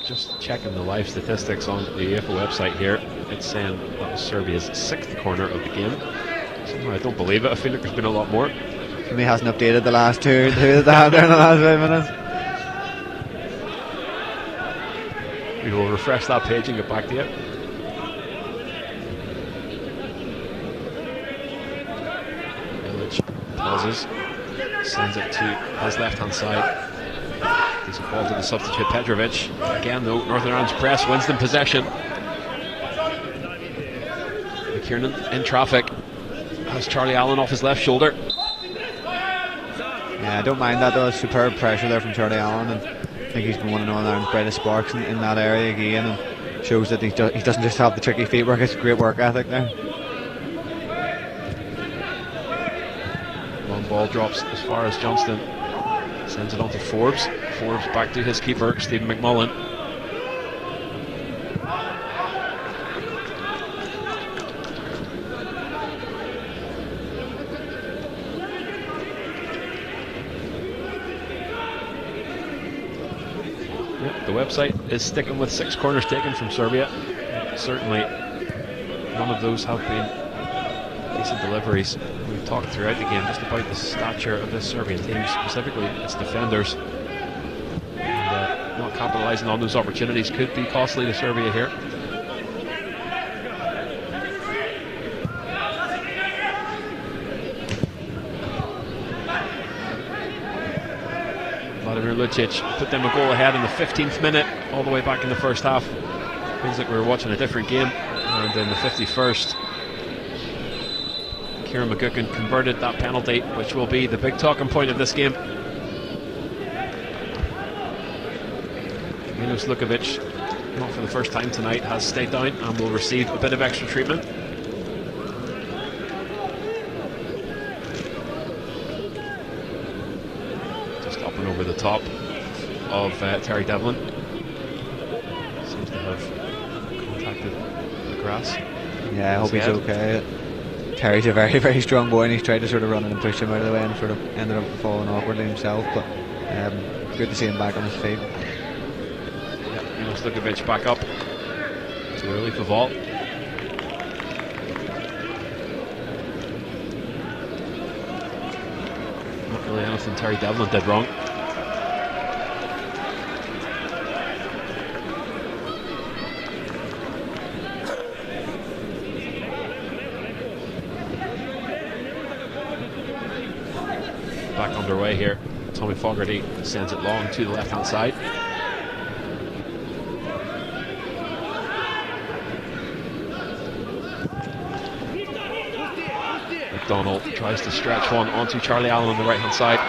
Just checking the live statistics on the UEFA website here, it's saying that was Serbia's 6th corner of the game. Somehow I don't believe it. I feel like there's been a lot more. He hasn't updated the last two that they had there in the last 5 minutes. We will refresh that page and get back to you. Ilic pauses, sends it to his left hand side. Decent ball to the substitute Petrovic. Again though, Northern Ireland's press wins them possession. McKiernan in traffic, has Charlie Allen off his left shoulder. Yeah, I don't mind that though. Superb pressure there from Charlie Allen, and I think he's been one of Northern Ireland's brightest sparks in that area again, and shows that he doesn't just have the tricky feet work, it's great work ethic there. Long ball drops as far as Johnston, sends it on to Forbes. Forbes back to his keeper, Stephen McMullen. The website is sticking with 6 corners taken from Serbia. Certainly none of those have been decent deliveries. We've talked throughout the game just about the stature of this Serbian team, specifically its defenders, and not capitalising on those opportunities could be costly to Serbia here. Vladimir Lucic put them a goal ahead in the 15th minute, all the way back in the first half. Feels like we were watching a different game. And in the 51st, Kieran McGuckin converted that penalty, which will be the big talking point of this game. Milos Lukovic, not for the first time tonight, has stayed down and will receive a bit of extra treatment. Over the top of Terry Devlin. Seems to have contacted the grass. Yeah, I hope he's okay. Terry's a very, very strong boy, and he's tried to sort of run in and push him out of the way, and sort of ended up falling awkwardly himself, but good to see him back on his feet. Yeah, Milos Lukovic back up to the relief of all. Not really anything Terry Devlin did wrong. Back underway here. Tommy Fogarty sends it long to the left hand side. McDonald tries to stretch one onto Charlie Allen on the right hand side.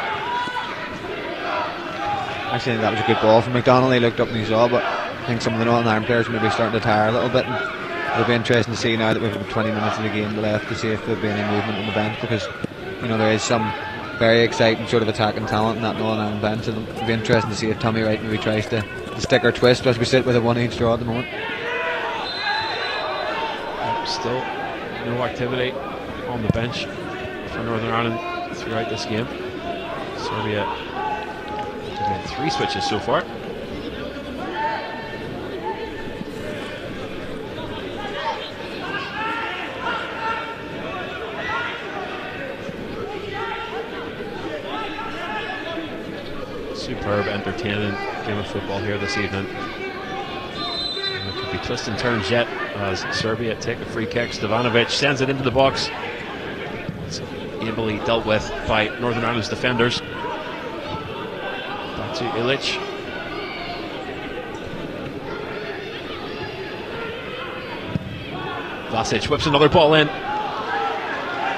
Actually, I think that was a good ball from McDonald. He looked up and he saw, but I think some of the Northern Ireland players may be starting to tire a little bit, and it'll be interesting to see now that we've got 20 minutes of the game left to see if there'll be any movement on the bench, because there is some very exciting sort of attacking talent in that Northern Ireland bench, and it'll be interesting to see if Tommy Wright maybe tries to stick or twist as we sit with a 1-each draw at the moment. Still no activity on the bench for Northern Ireland throughout this game. Serbia have made 3 switches so far. Superb, entertaining game of football here this evening. And it could be twists and turns yet as Serbia take a free kick. Stevanovic sends it into the box. It's ably dealt with by Northern Ireland's defenders. Back to Ilic. Vlasic whips another ball in.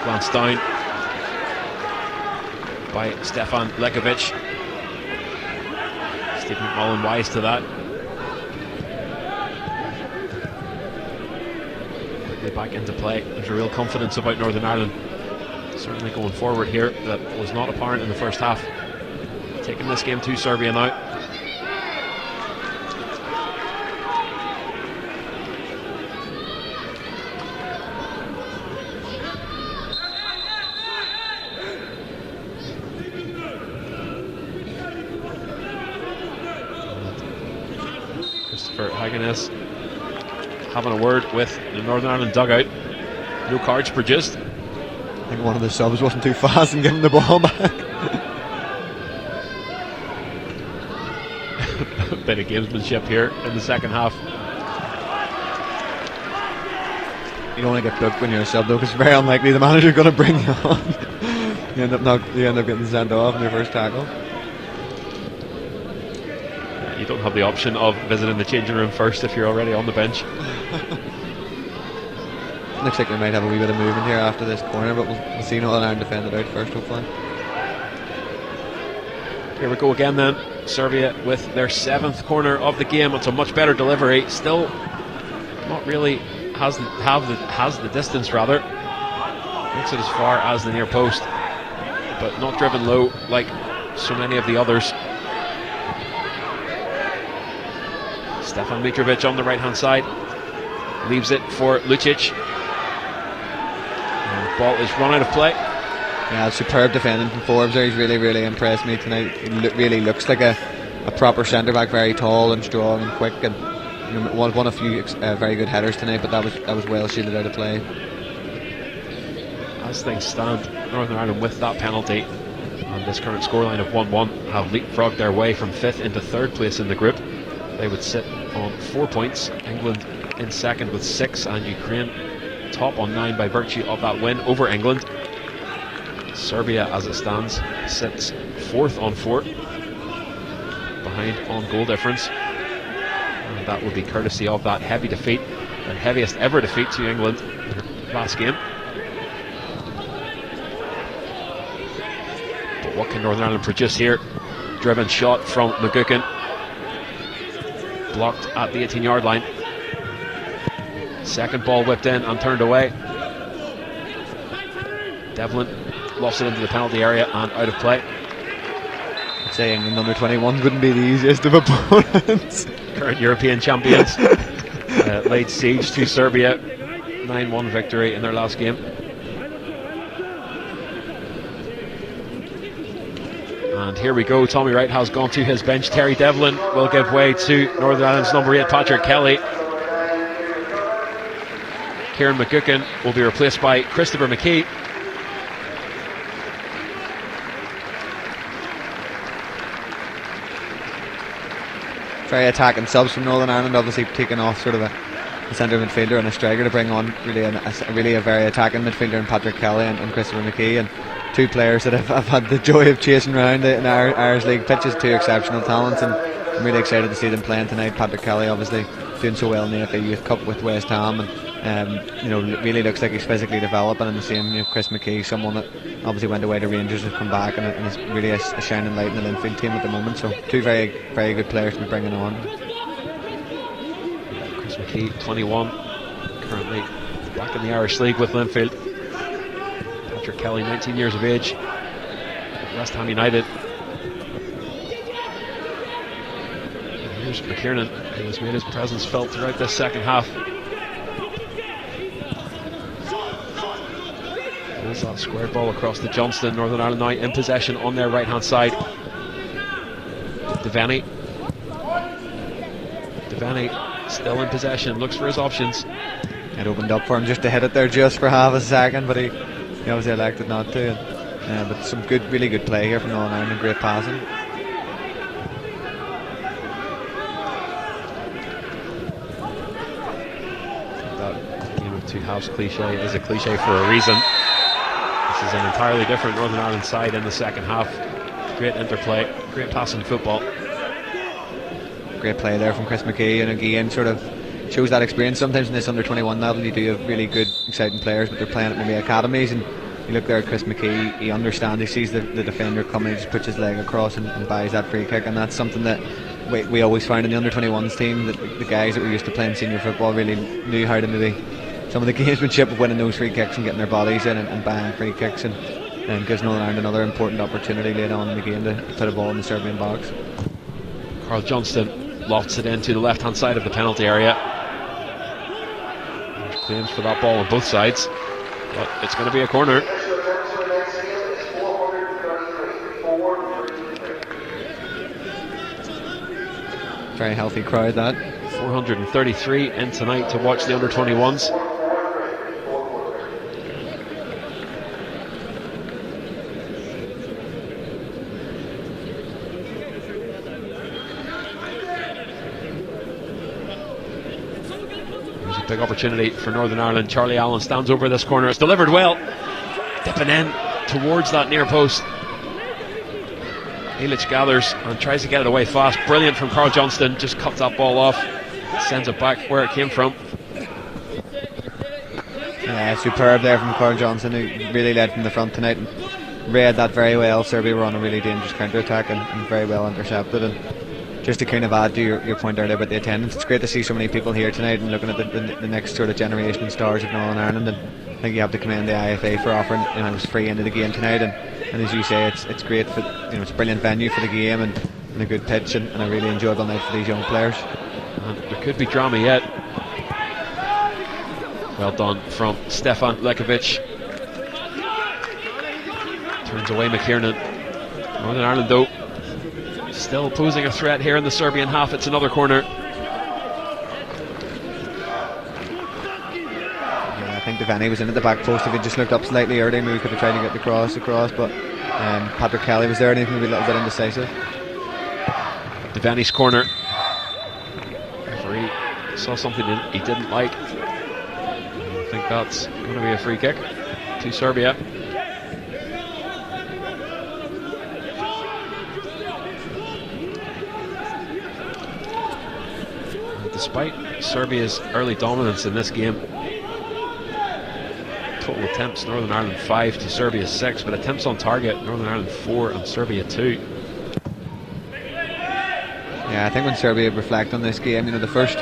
Glanced down by Stefan Lekovic. Stephen McMullen wise to that. Quickly back into play. There's a real confidence about Northern Ireland, certainly going forward here, that was not apparent in the first half. Taking this game to Serbia now. Haggis having a word with the Northern Ireland dugout. No cards produced. I think one of the subs wasn't too fast in giving the ball back. A bit of gamesmanship here in the second half. You don't want to get booked when you're a sub though, because it's very unlikely the manager's going to bring you on. you end up getting sent off in your first tackle. You don't have the option of visiting the changing room first if you're already on the bench. Looks like we might have a wee bit of movement here after this corner, but we'll see Northern Ireland defend it out first, hopefully. Here we go again then. Serbia with their 7th corner of the game. It's a much better delivery. Still not really has the distance rather. Makes it as far as the near post, but not driven low like so many of the others. Stefan Mitrovic on the right hand side leaves it for Lucic. And the ball is run out of play. Yeah, superb defending from Forbes there. He's really impressed me tonight. He really looks like a proper centre back, very tall and strong and quick, and won a few very good headers tonight, but that was well shielded out of play. As things stand, Northern Ireland with that penalty and this current scoreline of 1-1 have leapfrogged their way from 5th into 3rd place in the group. They would sit on 4 points, England in 2nd with 6, and Ukraine top on 9 by virtue of that win over England. Serbia, as it stands, sits 4th on 4, behind on goal difference, and that would be courtesy of that heavy defeat, the heaviest ever defeat to England in their last game. But what can Northern Ireland produce here? Driven shot from McGuckin, blocked at the 18-yard line. Second ball whipped in and turned away. Devlin lost it into the penalty area and out of play. I'd say England under 21s wouldn't be the easiest of opponents. Current European champions laid siege to Serbia. 9-1 victory in their last game. And here we go. Tommy Wright has gone to his bench. Terry Devlin will give way to Northern Ireland's number 8, Patrick Kelly. Kieran McGuckin will be replaced by Christopher McKee. Very attacking subs from Northern Ireland, obviously taking off sort of a centre midfielder and a striker to bring on really a very attacking midfielder in Patrick Kelly and Christopher McKee, and 2 players that have had the joy of chasing around in our Irish League pitches, 2 exceptional talents, and I'm really excited to see them playing tonight. Patrick Kelly obviously doing so well in the FA Youth Cup with West Ham, and really looks like he's physically developing, and the same Chris McKee, someone that obviously went away to Rangers, has come back and is really a shining light in the Linfield team at the moment. So 2 very good players to be bringing on. Chris McKee, 21, currently back in the Irish League with Linfield. Patrick Kelly, 19 years of age, West Ham United. And here's McKiernan, who has made his presence felt throughout this second half. There's that square ball across to Johnston. Northern Ireland now in possession on their right hand side. Devaney still in possession, looks for his options. It opened up for him just to hit it there just for half a second, but he obviously elected not to. But some really good play here from Northern Ireland and great passing. That game of two halves cliche is a cliche for a reason. This is an entirely different Northern Ireland side in the second half. Great interplay, great passing football. Great play there from Chris McKee, and again sort of shows that experience. Sometimes in this under-21 level you do have really good, exciting players, but they're playing at maybe academies, and you look there at Chris McKee, he understands, he sees the defender coming, he just puts his leg across and buys that free kick, and that's something that we always found in the under-21s team, that the guys that were used to playing senior football really knew how to maybe some of the gamesmanship of winning those free kicks and getting their bodies in and buying free kicks, and gives Northern Ireland another important opportunity later on in the game to put a ball in the Serbian box. Carl Johnston lofts it into the left hand side of the penalty area. There's claims for that ball on both sides, but it's going to be a corner. Very healthy crowd, that. 433 in tonight to watch the under-21s. There's a big opportunity for Northern Ireland. Charlie Allen stands over this corner. It's delivered well, dipping in towards that near post. Ilic gathers and tries to get it away fast. Brilliant from Carl Johnston, just cuts that ball off, sends it back where it came from. Yeah, superb there from Carl Johnston, who really led from the front tonight and read that very well. Serbia were on a really dangerous counter-attack and very well intercepted. And just to kind of add to your point earlier about the attendance, it's great to see so many people here tonight and looking at the next sort of generation of stars of Northern Ireland. And I think you have to commend the IFA for offering, it was free into the game tonight, and as you say, it's great for, it's a brilliant venue for the game and a good pitch and a really enjoyable night for these young players. And there could be drama yet. Well done from Stefan Lekovic. Turns away McKiernan. Northern Ireland though still posing a threat here in the Serbian half. It's another corner. I think Devaney was in at the back post. If he just looked up slightly earlier, maybe we could have tried to get the cross across, but Patrick Kelly was there and he was maybe a little bit indecisive. Devaney's corner. Referee saw something he didn't like. I think that's going to be a free kick to Serbia. And despite Serbia's early dominance in this game, total attempts Northern Ireland 5 to Serbia 6, but attempts on target Northern Ireland 4 and Serbia 2. Yeah, I think when Serbia reflect on this game, the first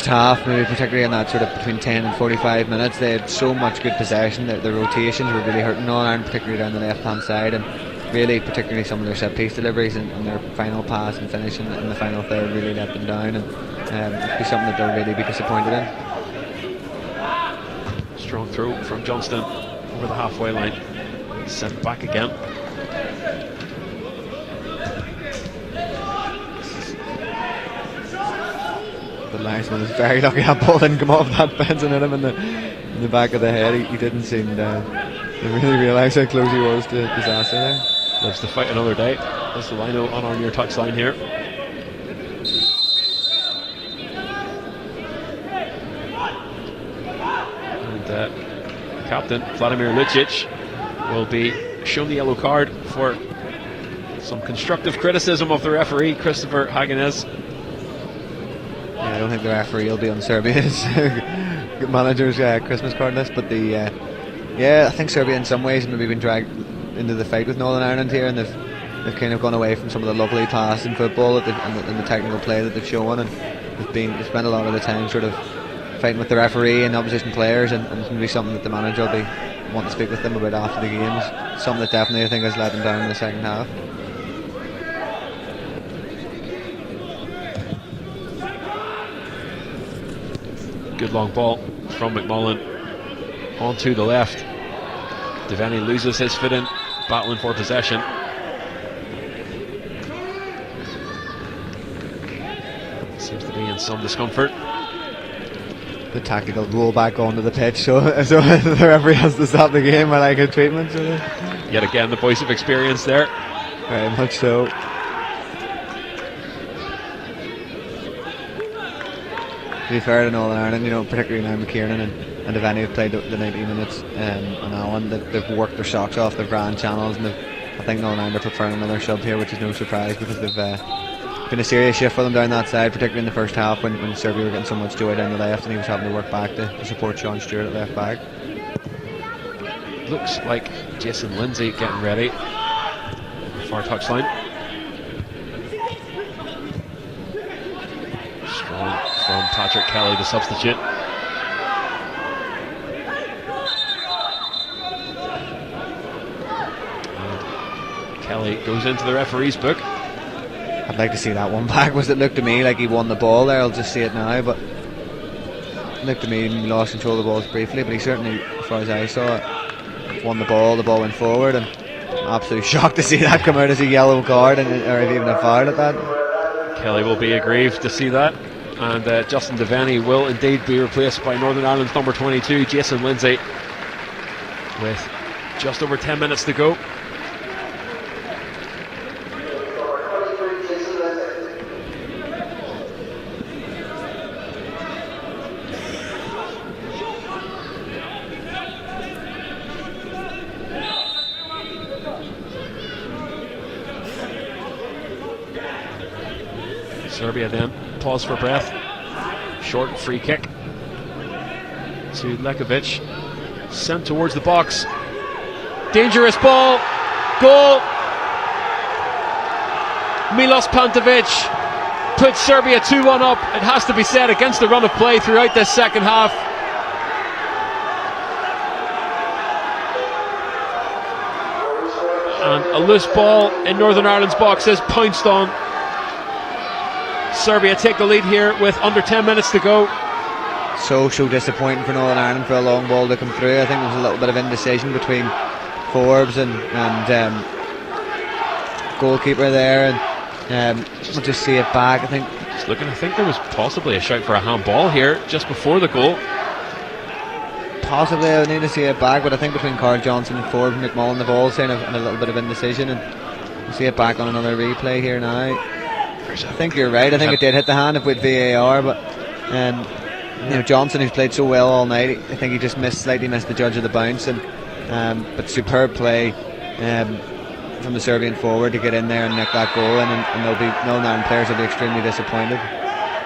half, maybe particularly in that sort of between 10 and 45 minutes, they had so much good possession that the rotations were really hurting Northern Ireland, particularly down the left hand side, and really particularly some of their set piece deliveries and their final pass and finish in the final third really let them down, and it'd be something that they'll really be disappointed in. Strong throw from Johnston over the halfway line, sent back again. The linesman was very lucky that ball didn't come off that fence and hit him in the back of the head. He didn't seem to really realise how close he was to disaster there. Lives to fight another day. That's the lino on our near touchline here. Captain Vladimir Lucic will be shown the yellow card for some constructive criticism of the referee, Christopher Hagenes. Yeah, I don't think the referee will be on Serbia's manager's Christmas card list, but I think Serbia in some ways maybe been dragged into the fight with Northern Ireland here, and they've kind of gone away from some of the lovely pass in football and the technical play that they've shown, and they've spent a lot of the time sort of fighting with the referee and opposition players, and it's going to be something that the manager will want to speak with them about after the games. Something that definitely I think has let them down in the second half. Good long ball from McMullen onto the left. Devaney loses his footing, battling for possession. Seems to be in some discomfort. The tactical roll back onto the pitch, so the referee has to stop the game while I get treatment. So yet again, the voice of experience there. Very much so. To be fair to Northern Ireland, particularly now McKiernan and Devaney have played the 90 minutes on Alan. They've worked their socks off, they've ran channels, and I think Northern Ireland are preferring another sub here, which is no surprise because they've been a serious shift for them down that side, particularly in the first half when Serbia were getting so much joy down the left and he was having to work back to support Sean Stewart at left back. Looks like Jason Lindsay getting ready. Far touchline. Strong from Patrick Kelly, the substitute. And Kelly goes into the referee's book. I'd like to see that one back. Was it looked to me like he won the ball there? I'll just see it now, but it looked to me he lost control of the balls briefly, but he certainly, as far as I saw it, won the ball went forward, and I'm absolutely shocked to see that come out as a yellow card or even a foul at that. Kelly will be aggrieved to see that, and Justin Devaney will indeed be replaced by Northern Ireland's number 22, Jason Lindsay, with just over 10 minutes to go. Serbia then pause for breath. Short free kick to Lekovic, sent towards the box. Dangerous ball, goal. Milos Pantovic puts Serbia 2-1 up. It has to be said, against the run of play throughout this second half. And a loose ball in Northern Ireland's box is pounced on. Serbia take the lead here with under 10 minutes to go. So disappointing for Northern Ireland for a long ball to come through. I think there was a little bit of indecision between Forbes and goalkeeper there, and we'll just see it back. I think there was possibly a shout for a handball here just before the goal. Possibly, I would need to see it back, but I think between Carl Johnson and Forbes and McMullen they've all seen a little bit of indecision, and we'll see it back on another replay here now. I think you're right. I think it did hit the hand with VAR, but Johnson, who's played so well all night, I think he just slightly missed the judge of the bounce, but superb play from the Serbian forward to get in there and nick that goal, and Northern Ireland players will be extremely disappointed.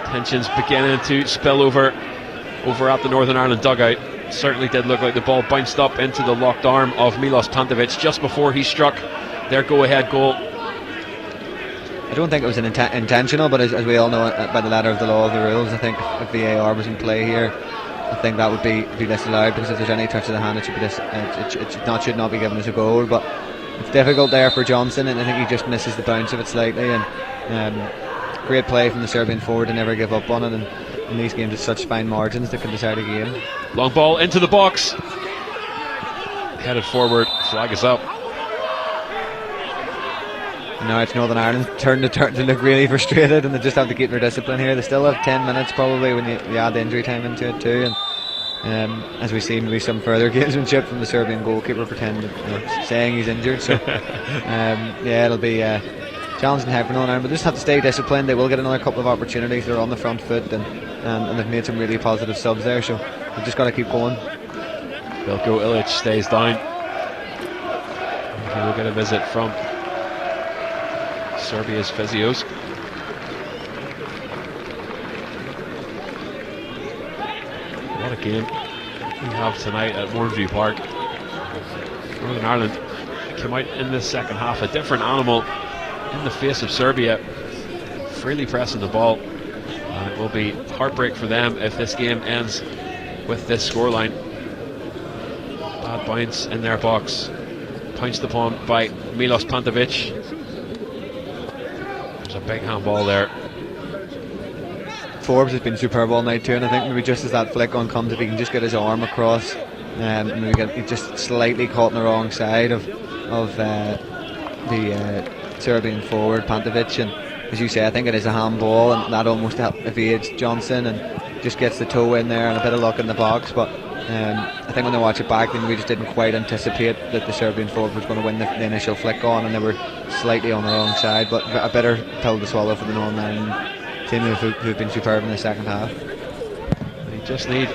Tensions beginning to spill over at the Northern Ireland dugout. Certainly did look like the ball bounced up into the locked arm of Milos Pantovic just before he struck their go-ahead goal. I don't think it was intentional, but as we all know by the letter of the law of the rules, I think if VAR was in play here, I think that would be disallowed, because if there's any touch of the hand, it should not be given as a goal. But it's difficult there for Johnson, and I think he just misses the bounce of it slightly. And great play from the Serbian forward to never give up on it. And in these games, it's such fine margins that can decide a game. Long ball into the box, headed forward, flag is up. Now it's Northern Ireland's turn to look really frustrated, and they just have to keep their discipline here. They still have 10 minutes probably when you add the injury time into it too, and as we see maybe some further gamesmanship from the Serbian goalkeeper saying he's injured. So it'll be challenging here for Northern Ireland, but they just have to stay disciplined. They will get another couple of opportunities. They're on the front foot, and they've made some really positive subs there, so they've just got to keep going. Veljko Ilic stays down. He will get a visit from Serbia's physios. What a game we have tonight at Mourneview Park. Northern Ireland came out in this second half a different animal in the face of Serbia, freely pressing the ball, and it will be heartbreak for them if this game ends with this scoreline. Bad bounce in their box, pounced upon by Milos Pantovic. There's a big handball there. Forbes has been superb all night too, and I think maybe just as that flick on comes, if he can just get his arm across and we get just slightly caught on the wrong side of the Serbian forward Pantovic, and as you say, I think it is a handball, and that almost evades Johnson and just gets the toe in there and a bit of luck in the box. But I think when they watch it back, then we just didn't quite anticipate that the Serbian forward was going to win the initial flick on, and they were slightly on the wrong side. But a bitter pill to swallow for the Northern Ireland team who've been superb in the second half. They just need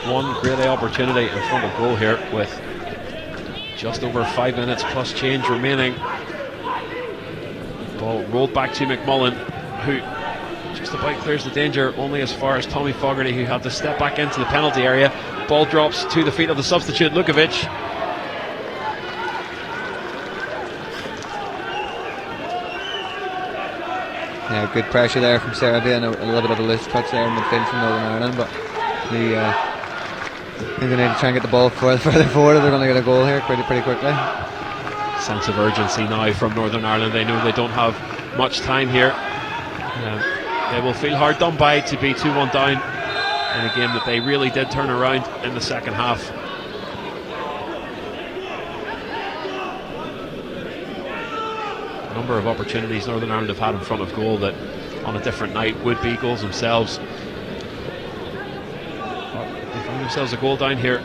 one great opportunity in front of goal here with just over 5 minutes plus change remaining. Ball rolled back to McMullen, who just about clears the danger, only as far as Tommy Fogarty, who had to step back into the penalty area. Ball drops to the feet of the substitute Lukovic. Yeah, good pressure there from Serbia, and a little bit of a loose touch there in midfield from Northern Ireland, but I think they need to try and get the ball further forward if they're going to get a goal here pretty quickly. Sense of urgency now from Northern Ireland. They know they don't have much time here. They will feel hard done by to be 2-1 down in a game that they really did turn around in the second half. A number of opportunities Northern Ireland have had in front of goal that on a different night would be goals themselves. But they found themselves a goal down here.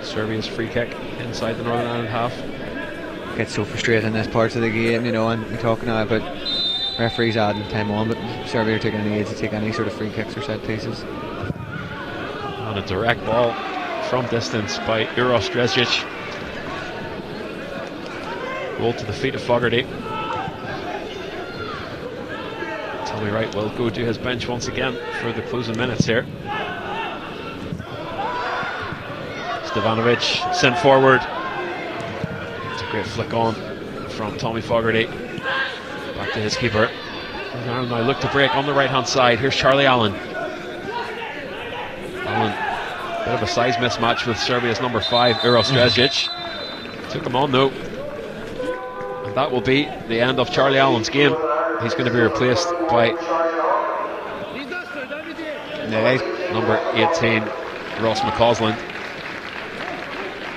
Serbia's free kick inside the Northern Ireland half. Gets so frustrated in this part of the game, and we're talking now about referees adding time on, but Serbia are taking any age to take any sort of free kicks or set pieces. On a direct ball from distance by Uros Dresic. Roll to the feet of Fogarty. Tommy Wright will go to his bench once again for the closing minutes here. Stevanovic sent forward. It's a great flick on from Tommy Fogarty. Back to his keeper. Ireland now look to break on the right hand side. Here's Charlie Allen. Allen, bit of a size mismatch with Serbia's number 5, Uros Dresic. Took him on though. And that will be the end of Charlie Allen's game. He's going to be replaced by number 18, Ross McCausland.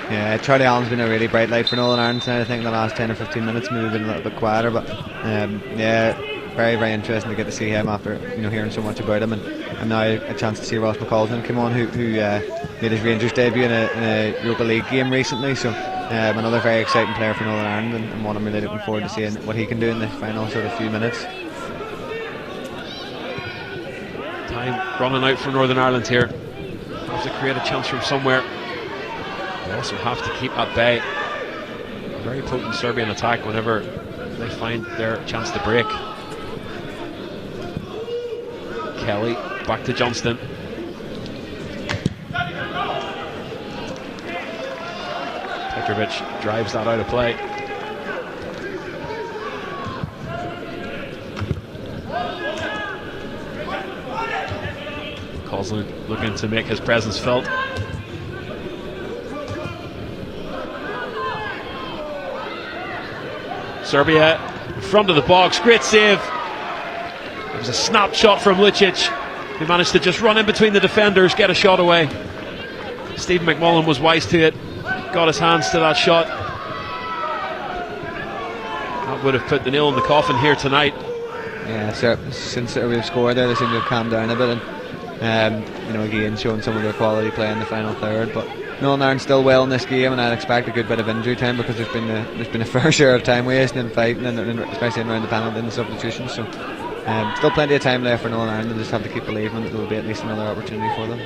Yeah, Charlie Allen's been a really bright light for Northern Ireland tonight. I think the last 10 or 15 minutes maybe been a little bit quieter, but yeah, very, very interesting to get to see him after hearing so much about him, and now a chance to see Ross McCausland come on, who made his Rangers debut in a Europa League game recently. So another very exciting player for Northern Ireland, and one I'm really looking forward to seeing what he can do in the final sort of few minutes. Time running out for Northern Ireland here. Have to create a chance from somewhere. They also have to keep at bay a very potent Serbian attack whenever they find their chance to break. Kelly back to Johnston. Petrovic drives that out of play. Kozlin looking to make his presence felt. Serbia in front of the box, great save. It was a snapshot from Licic, who managed to just run in between the defenders, get a shot away. Stephen McMullen was wise to it, got his hands to that shot. That would have put the nail in the coffin here tonight. Yeah, since we've scored there, they seem to have calmed down a bit, and again showing some of their quality play in the final third. But Northern Ireland still well in this game, and I'd expect a good bit of injury time, because there's been a fair share of time wasting and fighting, and especially around the penalty and the substitutions. So still plenty of time left for Northern Ireland. They just have to keep believing that there will be at least another opportunity for them.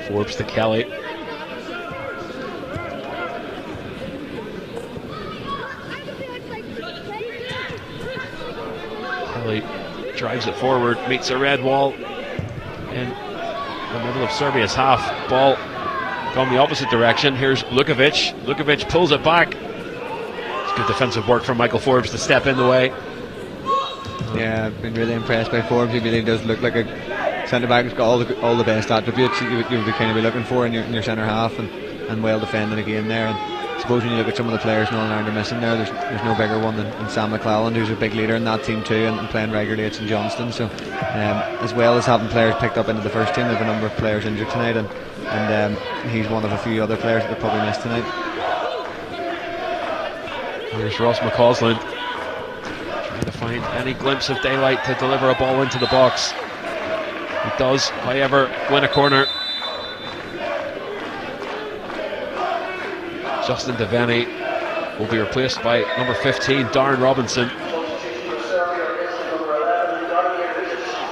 Forbes to Kelly. Kelly drives it forward, meets a red wall in the middle of Serbia's half. Ball gone the opposite direction. Here's Lukovic. Lukovic pulls it back. It's good defensive work from Michael Forbes to step in the way. Yeah, I've been really impressed by Forbes. He really does look like a centre back has got all the best attributes you would be kind of be looking for in your centre half, and well defended again there. And I suppose when you look at some of the players Northern Ireland are missing there's no bigger one than Sam McClelland, who's a big leader in that team too, and playing regularly at St Johnstone. So as well as having players picked up into the first team, they have a number of players injured tonight, and he's one of a few other players that they probably missed tonight. Here's Ross McCausland trying to find any glimpse of daylight to deliver a ball into the box. He does, however, win a corner. Justin Devaney will be replaced by number 15, Darren Robinson.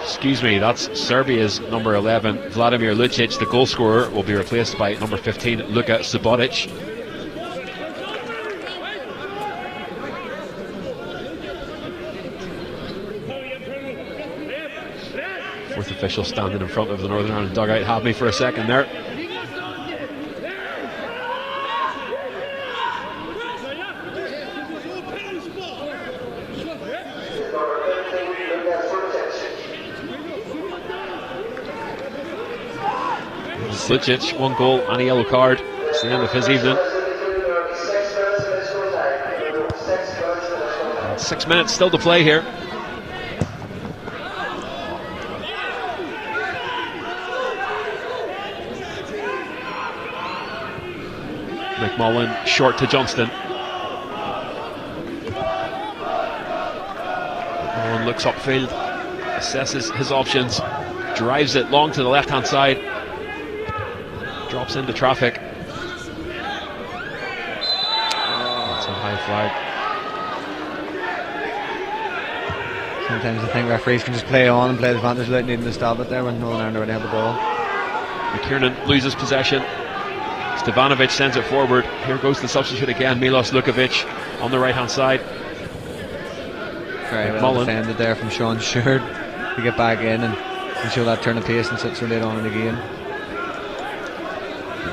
Excuse me, that's Serbia's number 11, Vladimir Lucic. The goal scorer will be replaced by number 15, Luka Subotic. Fourth official standing in front of the Northern Ireland dugout had me for a second there. Lucic, 1 goal and a yellow card. It's the end of his evening. And 6 minutes still to play here. McMullen short to Johnston. McMullen looks upfield, assesses his options, drives it long to the left hand side, drops into traffic. That's a high flag. Sometimes I think referees can just play on and play the advantage without needing to stop it there when Northern Ireland already have the ball. McKiernan loses possession. Stevanovic sends it forward. Here goes the substitute again, Milos Lukovic on the right hand side. Very well defended there from Sean Sherd to get back in and show that turn of pace and sit so late on in the game.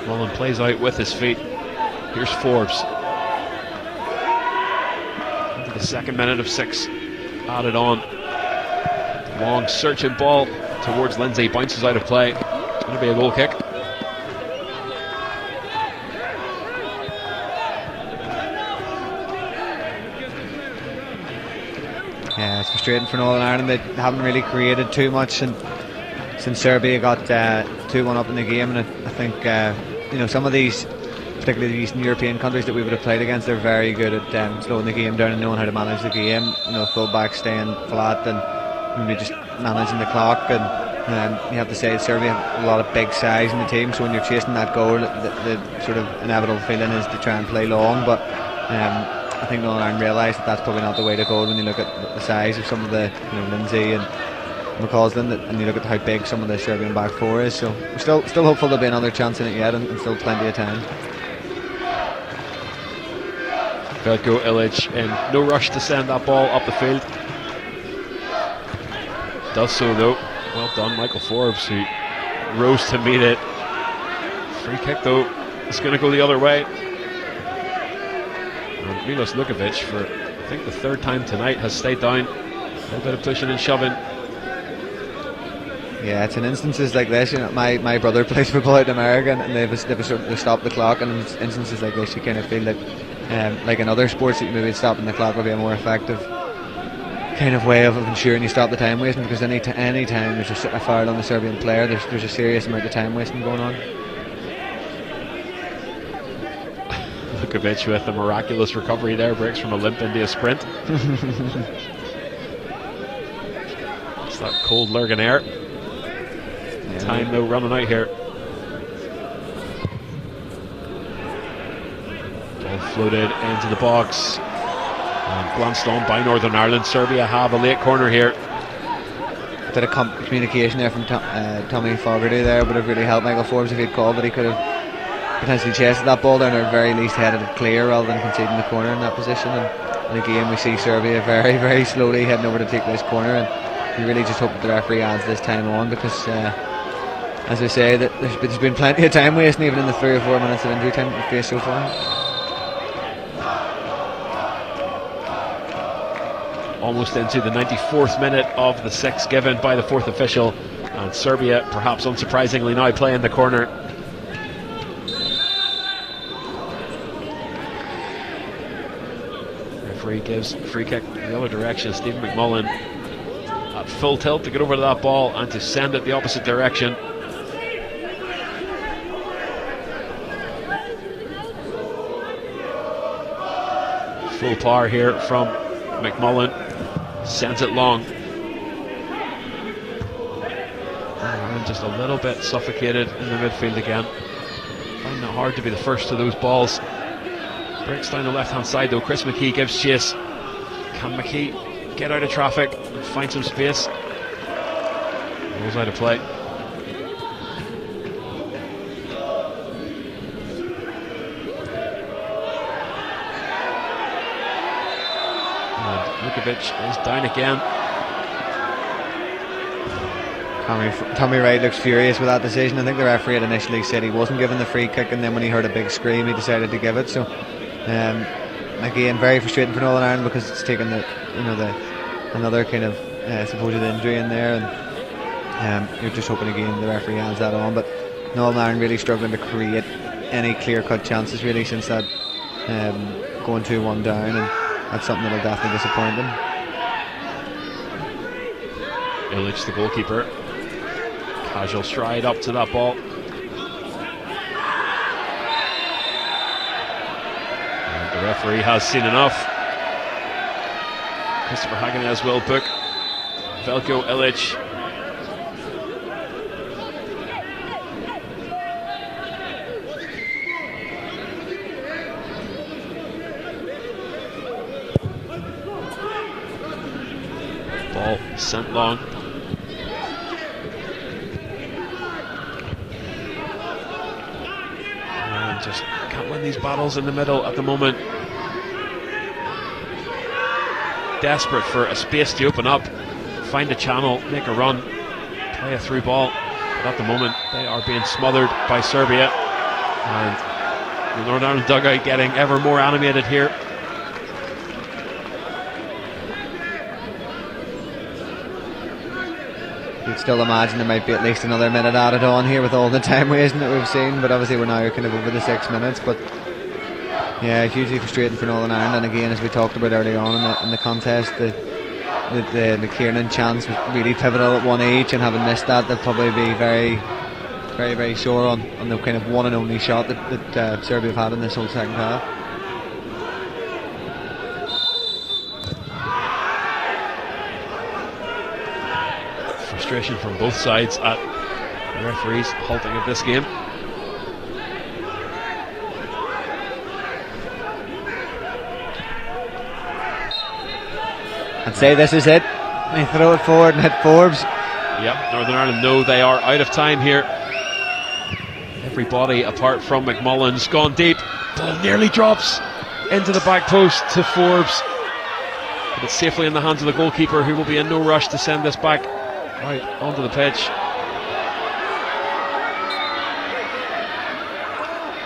Mullen plays out with his feet. Here's Forbes. Into the second minute of 6 added on. Long searching ball towards Lindsay, bounces out of play. It's going to be a goal kick. Yeah, it's frustrating for Northern Ireland. They haven't really created too much since Serbia got 2-1 up in the game, and I think some of these, particularly the Eastern European countries that we would have played against, they're very good at slowing the game down and knowing how to manage the game. Full back staying flat and maybe just managing the clock. And you have to say Serbia have a lot of big size in the team, so when you're chasing that goal, the sort of inevitable feeling is to try and play long. But I think Northern Ireland realise that that's probably not the way to go when you look at the size of some of the Lindsay and McCausland, and you look at how big some of the Serbian back four is. So we're still hopeful there'll be another chance in it yet, and still plenty of time. Veljko Ilic in no rush to send that ball up the field. Does so though. Well done, Michael Forbes, who rose to meet it. Free kick though, it's going to go the other way. And Milos Lukovic, for I think the 3rd time tonight, has stayed down. A little bit of pushing and shoving. Yeah, it's in instances like this. My brother plays football out in America, and they've stopped the clock. And in instances like this, you kind of feel that, like in other sports, that maybe stopping the clock would be a more effective kind of way of ensuring you stop the time wasting. Because any time there's a foul on the Serbian player, there's a serious amount of time wasting going on. Lukovic with a miraculous recovery there, breaks from a limp into a sprint. It's that cold Lurgan air. Time though running out here. Ball floated into the box and glanced on by Northern Ireland. Serbia have a late corner here. A bit of communication there from Tommy Fogarty there would have really helped Michael Forbes if he'd called, but he could have potentially chased that ball down, or at very least headed it clear rather than conceding the corner in that position. And again we see Serbia very, very slowly heading over to take this corner, and you really just hope that the referee adds this time on, because as I say, that there's been plenty of time wasting even in the 3 or 4 minutes of injury time that we've faced so far. Almost into the 94th minute of the 6 given by the 4th official. And Serbia, perhaps unsurprisingly, now play in the corner. Referee gives a free kick the other direction. Stephen McMullen at full tilt to get over to that ball and to send it the opposite direction. Full power here from McMullen. Sends it long. And just a little bit suffocated in the midfield again. Finding it hard to be the first to those balls. Breaks down the left hand side though. Chris McKee gives chase. Can McKee get out of traffic and find some space? Goes out of play. And Lukovic is down again. Tommy Wright looks furious with that decision. I think the referee had initially said he wasn't given the free kick, and then when he heard a big scream, he decided to give it. So, again, very frustrating for Northern Ireland because it's taken another kind of supposed injury in there, and you're just hoping again the referee hands that on. But Northern Ireland really struggling to create any clear-cut chances really since that going 2-1 down, and that's something that'll definitely disappoint them. Illich, the goalkeeper. Casual stride up to that ball. And the referee has seen enough. Christopher Hagenez will book Veljko Illich. Ball sent long. Just can't win these battles in the middle at the moment. Desperate for a space to open up, find a channel, make a run, play a through ball. But at the moment, they are being smothered by Serbia. And the Northern Ireland dugout getting ever more animated here. You'd still imagine there might be at least another minute added on here with all the time wasting that we've seen, but obviously we're now kind of over the 6 minutes. But yeah, hugely frustrating for Northern Ireland. And again, as we talked about early on in the contest, the Kiernan chance was really pivotal at one each, and having missed that, they'll probably be very, very, very sore on the kind of one and only shot that Serbia have had in this whole second half. Frustration from both sides at the referees halting of this game. I'd say this is it. They throw it forward and hit Forbes. Yep, Northern Ireland know they are out of time here. Everybody apart from McMullen's gone deep. Ball nearly drops into the back post to Forbes, but it's safely in the hands of the goalkeeper, who will be in no rush to send this back right onto the pitch.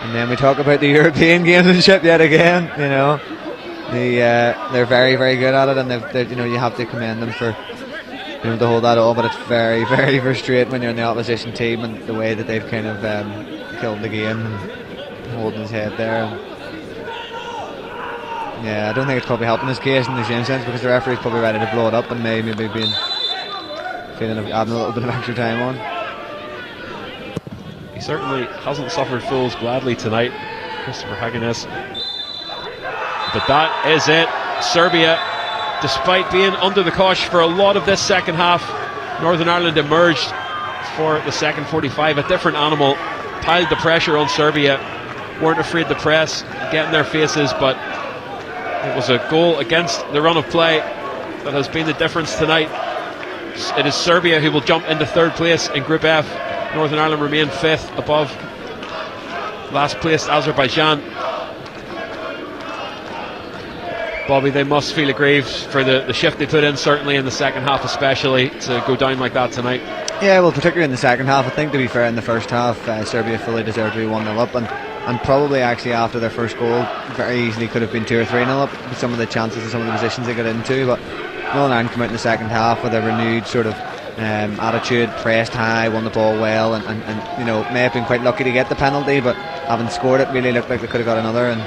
And then we talk about the European gamesmanship yet again. You know, they're very, very good at it, and you have to commend them for to hold that all. But it's very, very frustrating when you're in the opposition team and the way that they've kind of killed the game and holding his head there. Yeah, I don't think it's probably helping his case in the same sense, because the referee's probably ready to blow it up and maybe being feeling of adding a little bit of extra time on. He certainly hasn't suffered fools gladly tonight, Christopher Hagenez. But that is it. Serbia, despite being under the cosh for a lot of this second half, Northern Ireland emerged for the second 45, a different animal, piled the pressure on Serbia, weren't afraid to press, get in their faces, but it was a goal against the run of play that has been the difference tonight. It is Serbia who will jump into third place in Group F. Northern Ireland remain fifth above last placed Azerbaijan. Bobby, they must feel aggrieved for the shift they put in, certainly in the second half especially, to go down like that tonight. Yeah, well, particularly in the second half. I think, to be fair, in the first half, Serbia fully deserved to be 1-0 up, and probably actually after their first goal very easily could have been 2 or 3-0 up with some of the chances and some of the positions they got into. But Northern Ireland come out in the second half with a renewed sort of attitude, pressed high, won the ball well, and you know, may have been quite lucky to get the penalty, but having scored it, really looked like they could have got another. And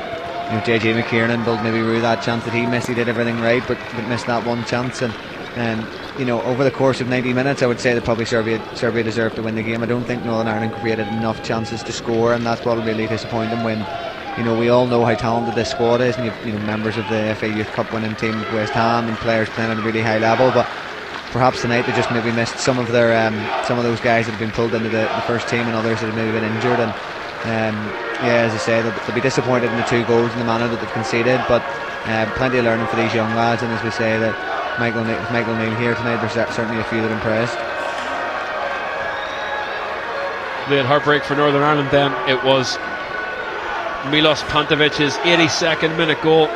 you know, JJ McKiernan will maybe rue that chance that he missed. He did everything right, but missed that one chance. And you know, over the course of 90 minutes, I would say that probably Serbia deserved to win the game. I don't think Northern Ireland created enough chances to score, and that's what will really disappoint them. When you know, we all know how talented this squad is, and you know, members of the FA Youth Cup winning team with West Ham and players playing at a really high level, but perhaps tonight they just maybe missed some of their some of those guys that have been pulled into the first team, and others that have maybe been injured. And yeah, as I say, they'll be disappointed in the 2 goals in the manner that they've conceded, but plenty of learning for these young lads. And as we say, that Michael O'Neill here tonight, there's certainly a few that impressed. The heartbreak for Northern Ireland then. It was Milos Pantovic's 82nd minute goal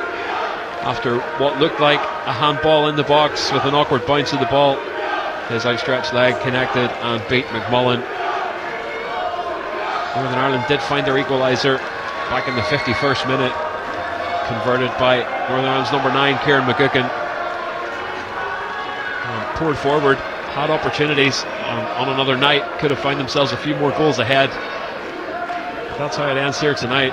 after what looked like a handball in the box with an awkward bounce of the ball. His outstretched leg connected and beat McMullen. Northern Ireland did find their equaliser back in the 51st minute, converted by Northern Ireland's number 9, Kieran McGuckin. Poured forward, had opportunities, on another night could have found themselves a few more goals ahead. That's how it ends here tonight.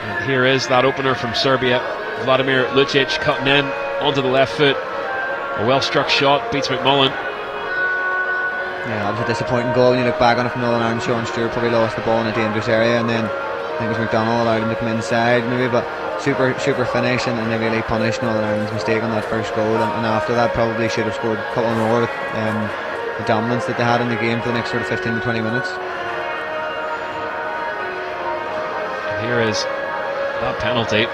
And here is that opener from Serbia. Vladimir Lucic cutting in onto the left foot. A well struck shot, beats McMullen. Yeah, that was a disappointing goal when you look back on it from Northern Ireland. Sean Stewart probably lost the ball in a dangerous area, and then I think it was McDonald allowed him to come inside maybe, but super finish, and they really punished Northern Ireland's mistake on that first goal, and after that probably should have scored a couple more with the dominance that they had in the game for the next sort of 15 to 20 minutes. Here is that penalty.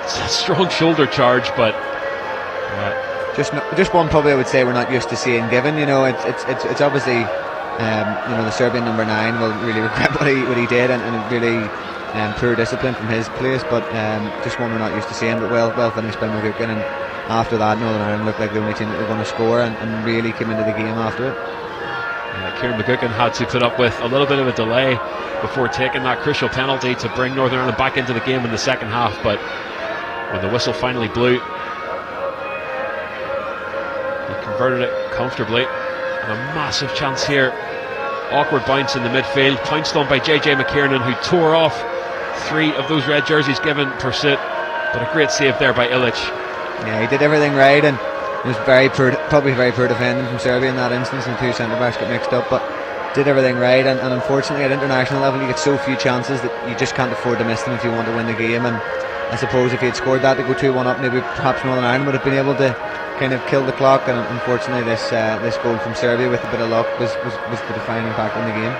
It's a strong shoulder charge, but just one probably I would say we're not used to seeing given. You know, it's obviously you know, the Serbian number 9 will really regret what he did, and really poor discipline from his place, but just one we're not used to seeing. But well finished by McGuckin, and after that Northern Ireland looked like the only team that were going to score, and really came into the game after it. Kieran McGuckin had to put up with a little bit of a delay before taking that crucial penalty to bring Northern Ireland back into the game in the second half, but when the whistle finally blew, he converted it comfortably, and a massive chance here. Awkward bounce in the midfield, pounced on by JJ McKiernan, who tore off 3 of those red jerseys given pursuit, but a great save there by Ilic. Yeah, he did everything right, and it was probably very poor defending from Serbia in that instance, and 2 centre backs got mixed up, but did everything right. And unfortunately at international level you get so few chances that you just can't afford to miss them if you want to win the game. And I suppose if he had scored that to go 2-1 up, maybe perhaps Northern Ireland would have been able to kind of kill the clock, and unfortunately this goal from Serbia with a bit of luck was the defining factor in the game.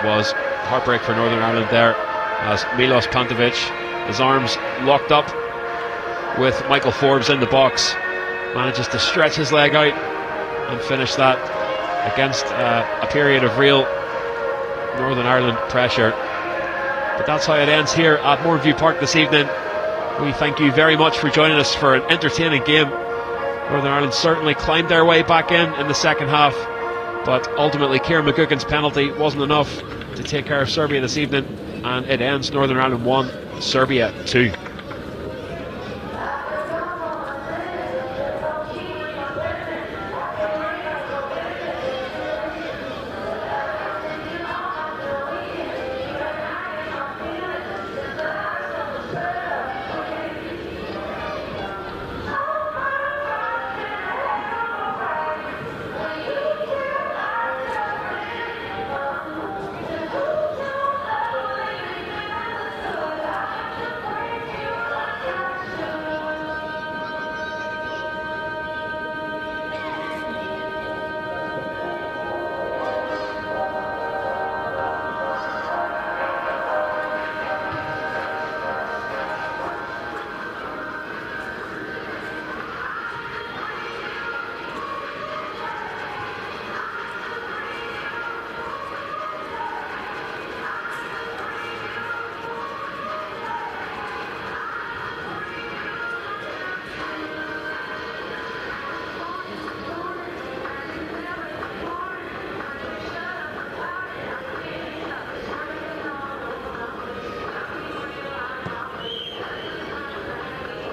It was heartbreak for Northern Ireland there, as Milos Pantovic, his arms locked up with Michael Forbes in the box, manages to stretch his leg out and finish that against a period of real Northern Ireland pressure. But that's how it ends here at Mourneview Park this evening. We thank you very much for joining us for an entertaining game. Northern Ireland certainly climbed their way back in the second half, but ultimately Kieran McGuckin's penalty wasn't enough to take care of Serbia this evening, and it ends Northern Ireland 1, Serbia 2.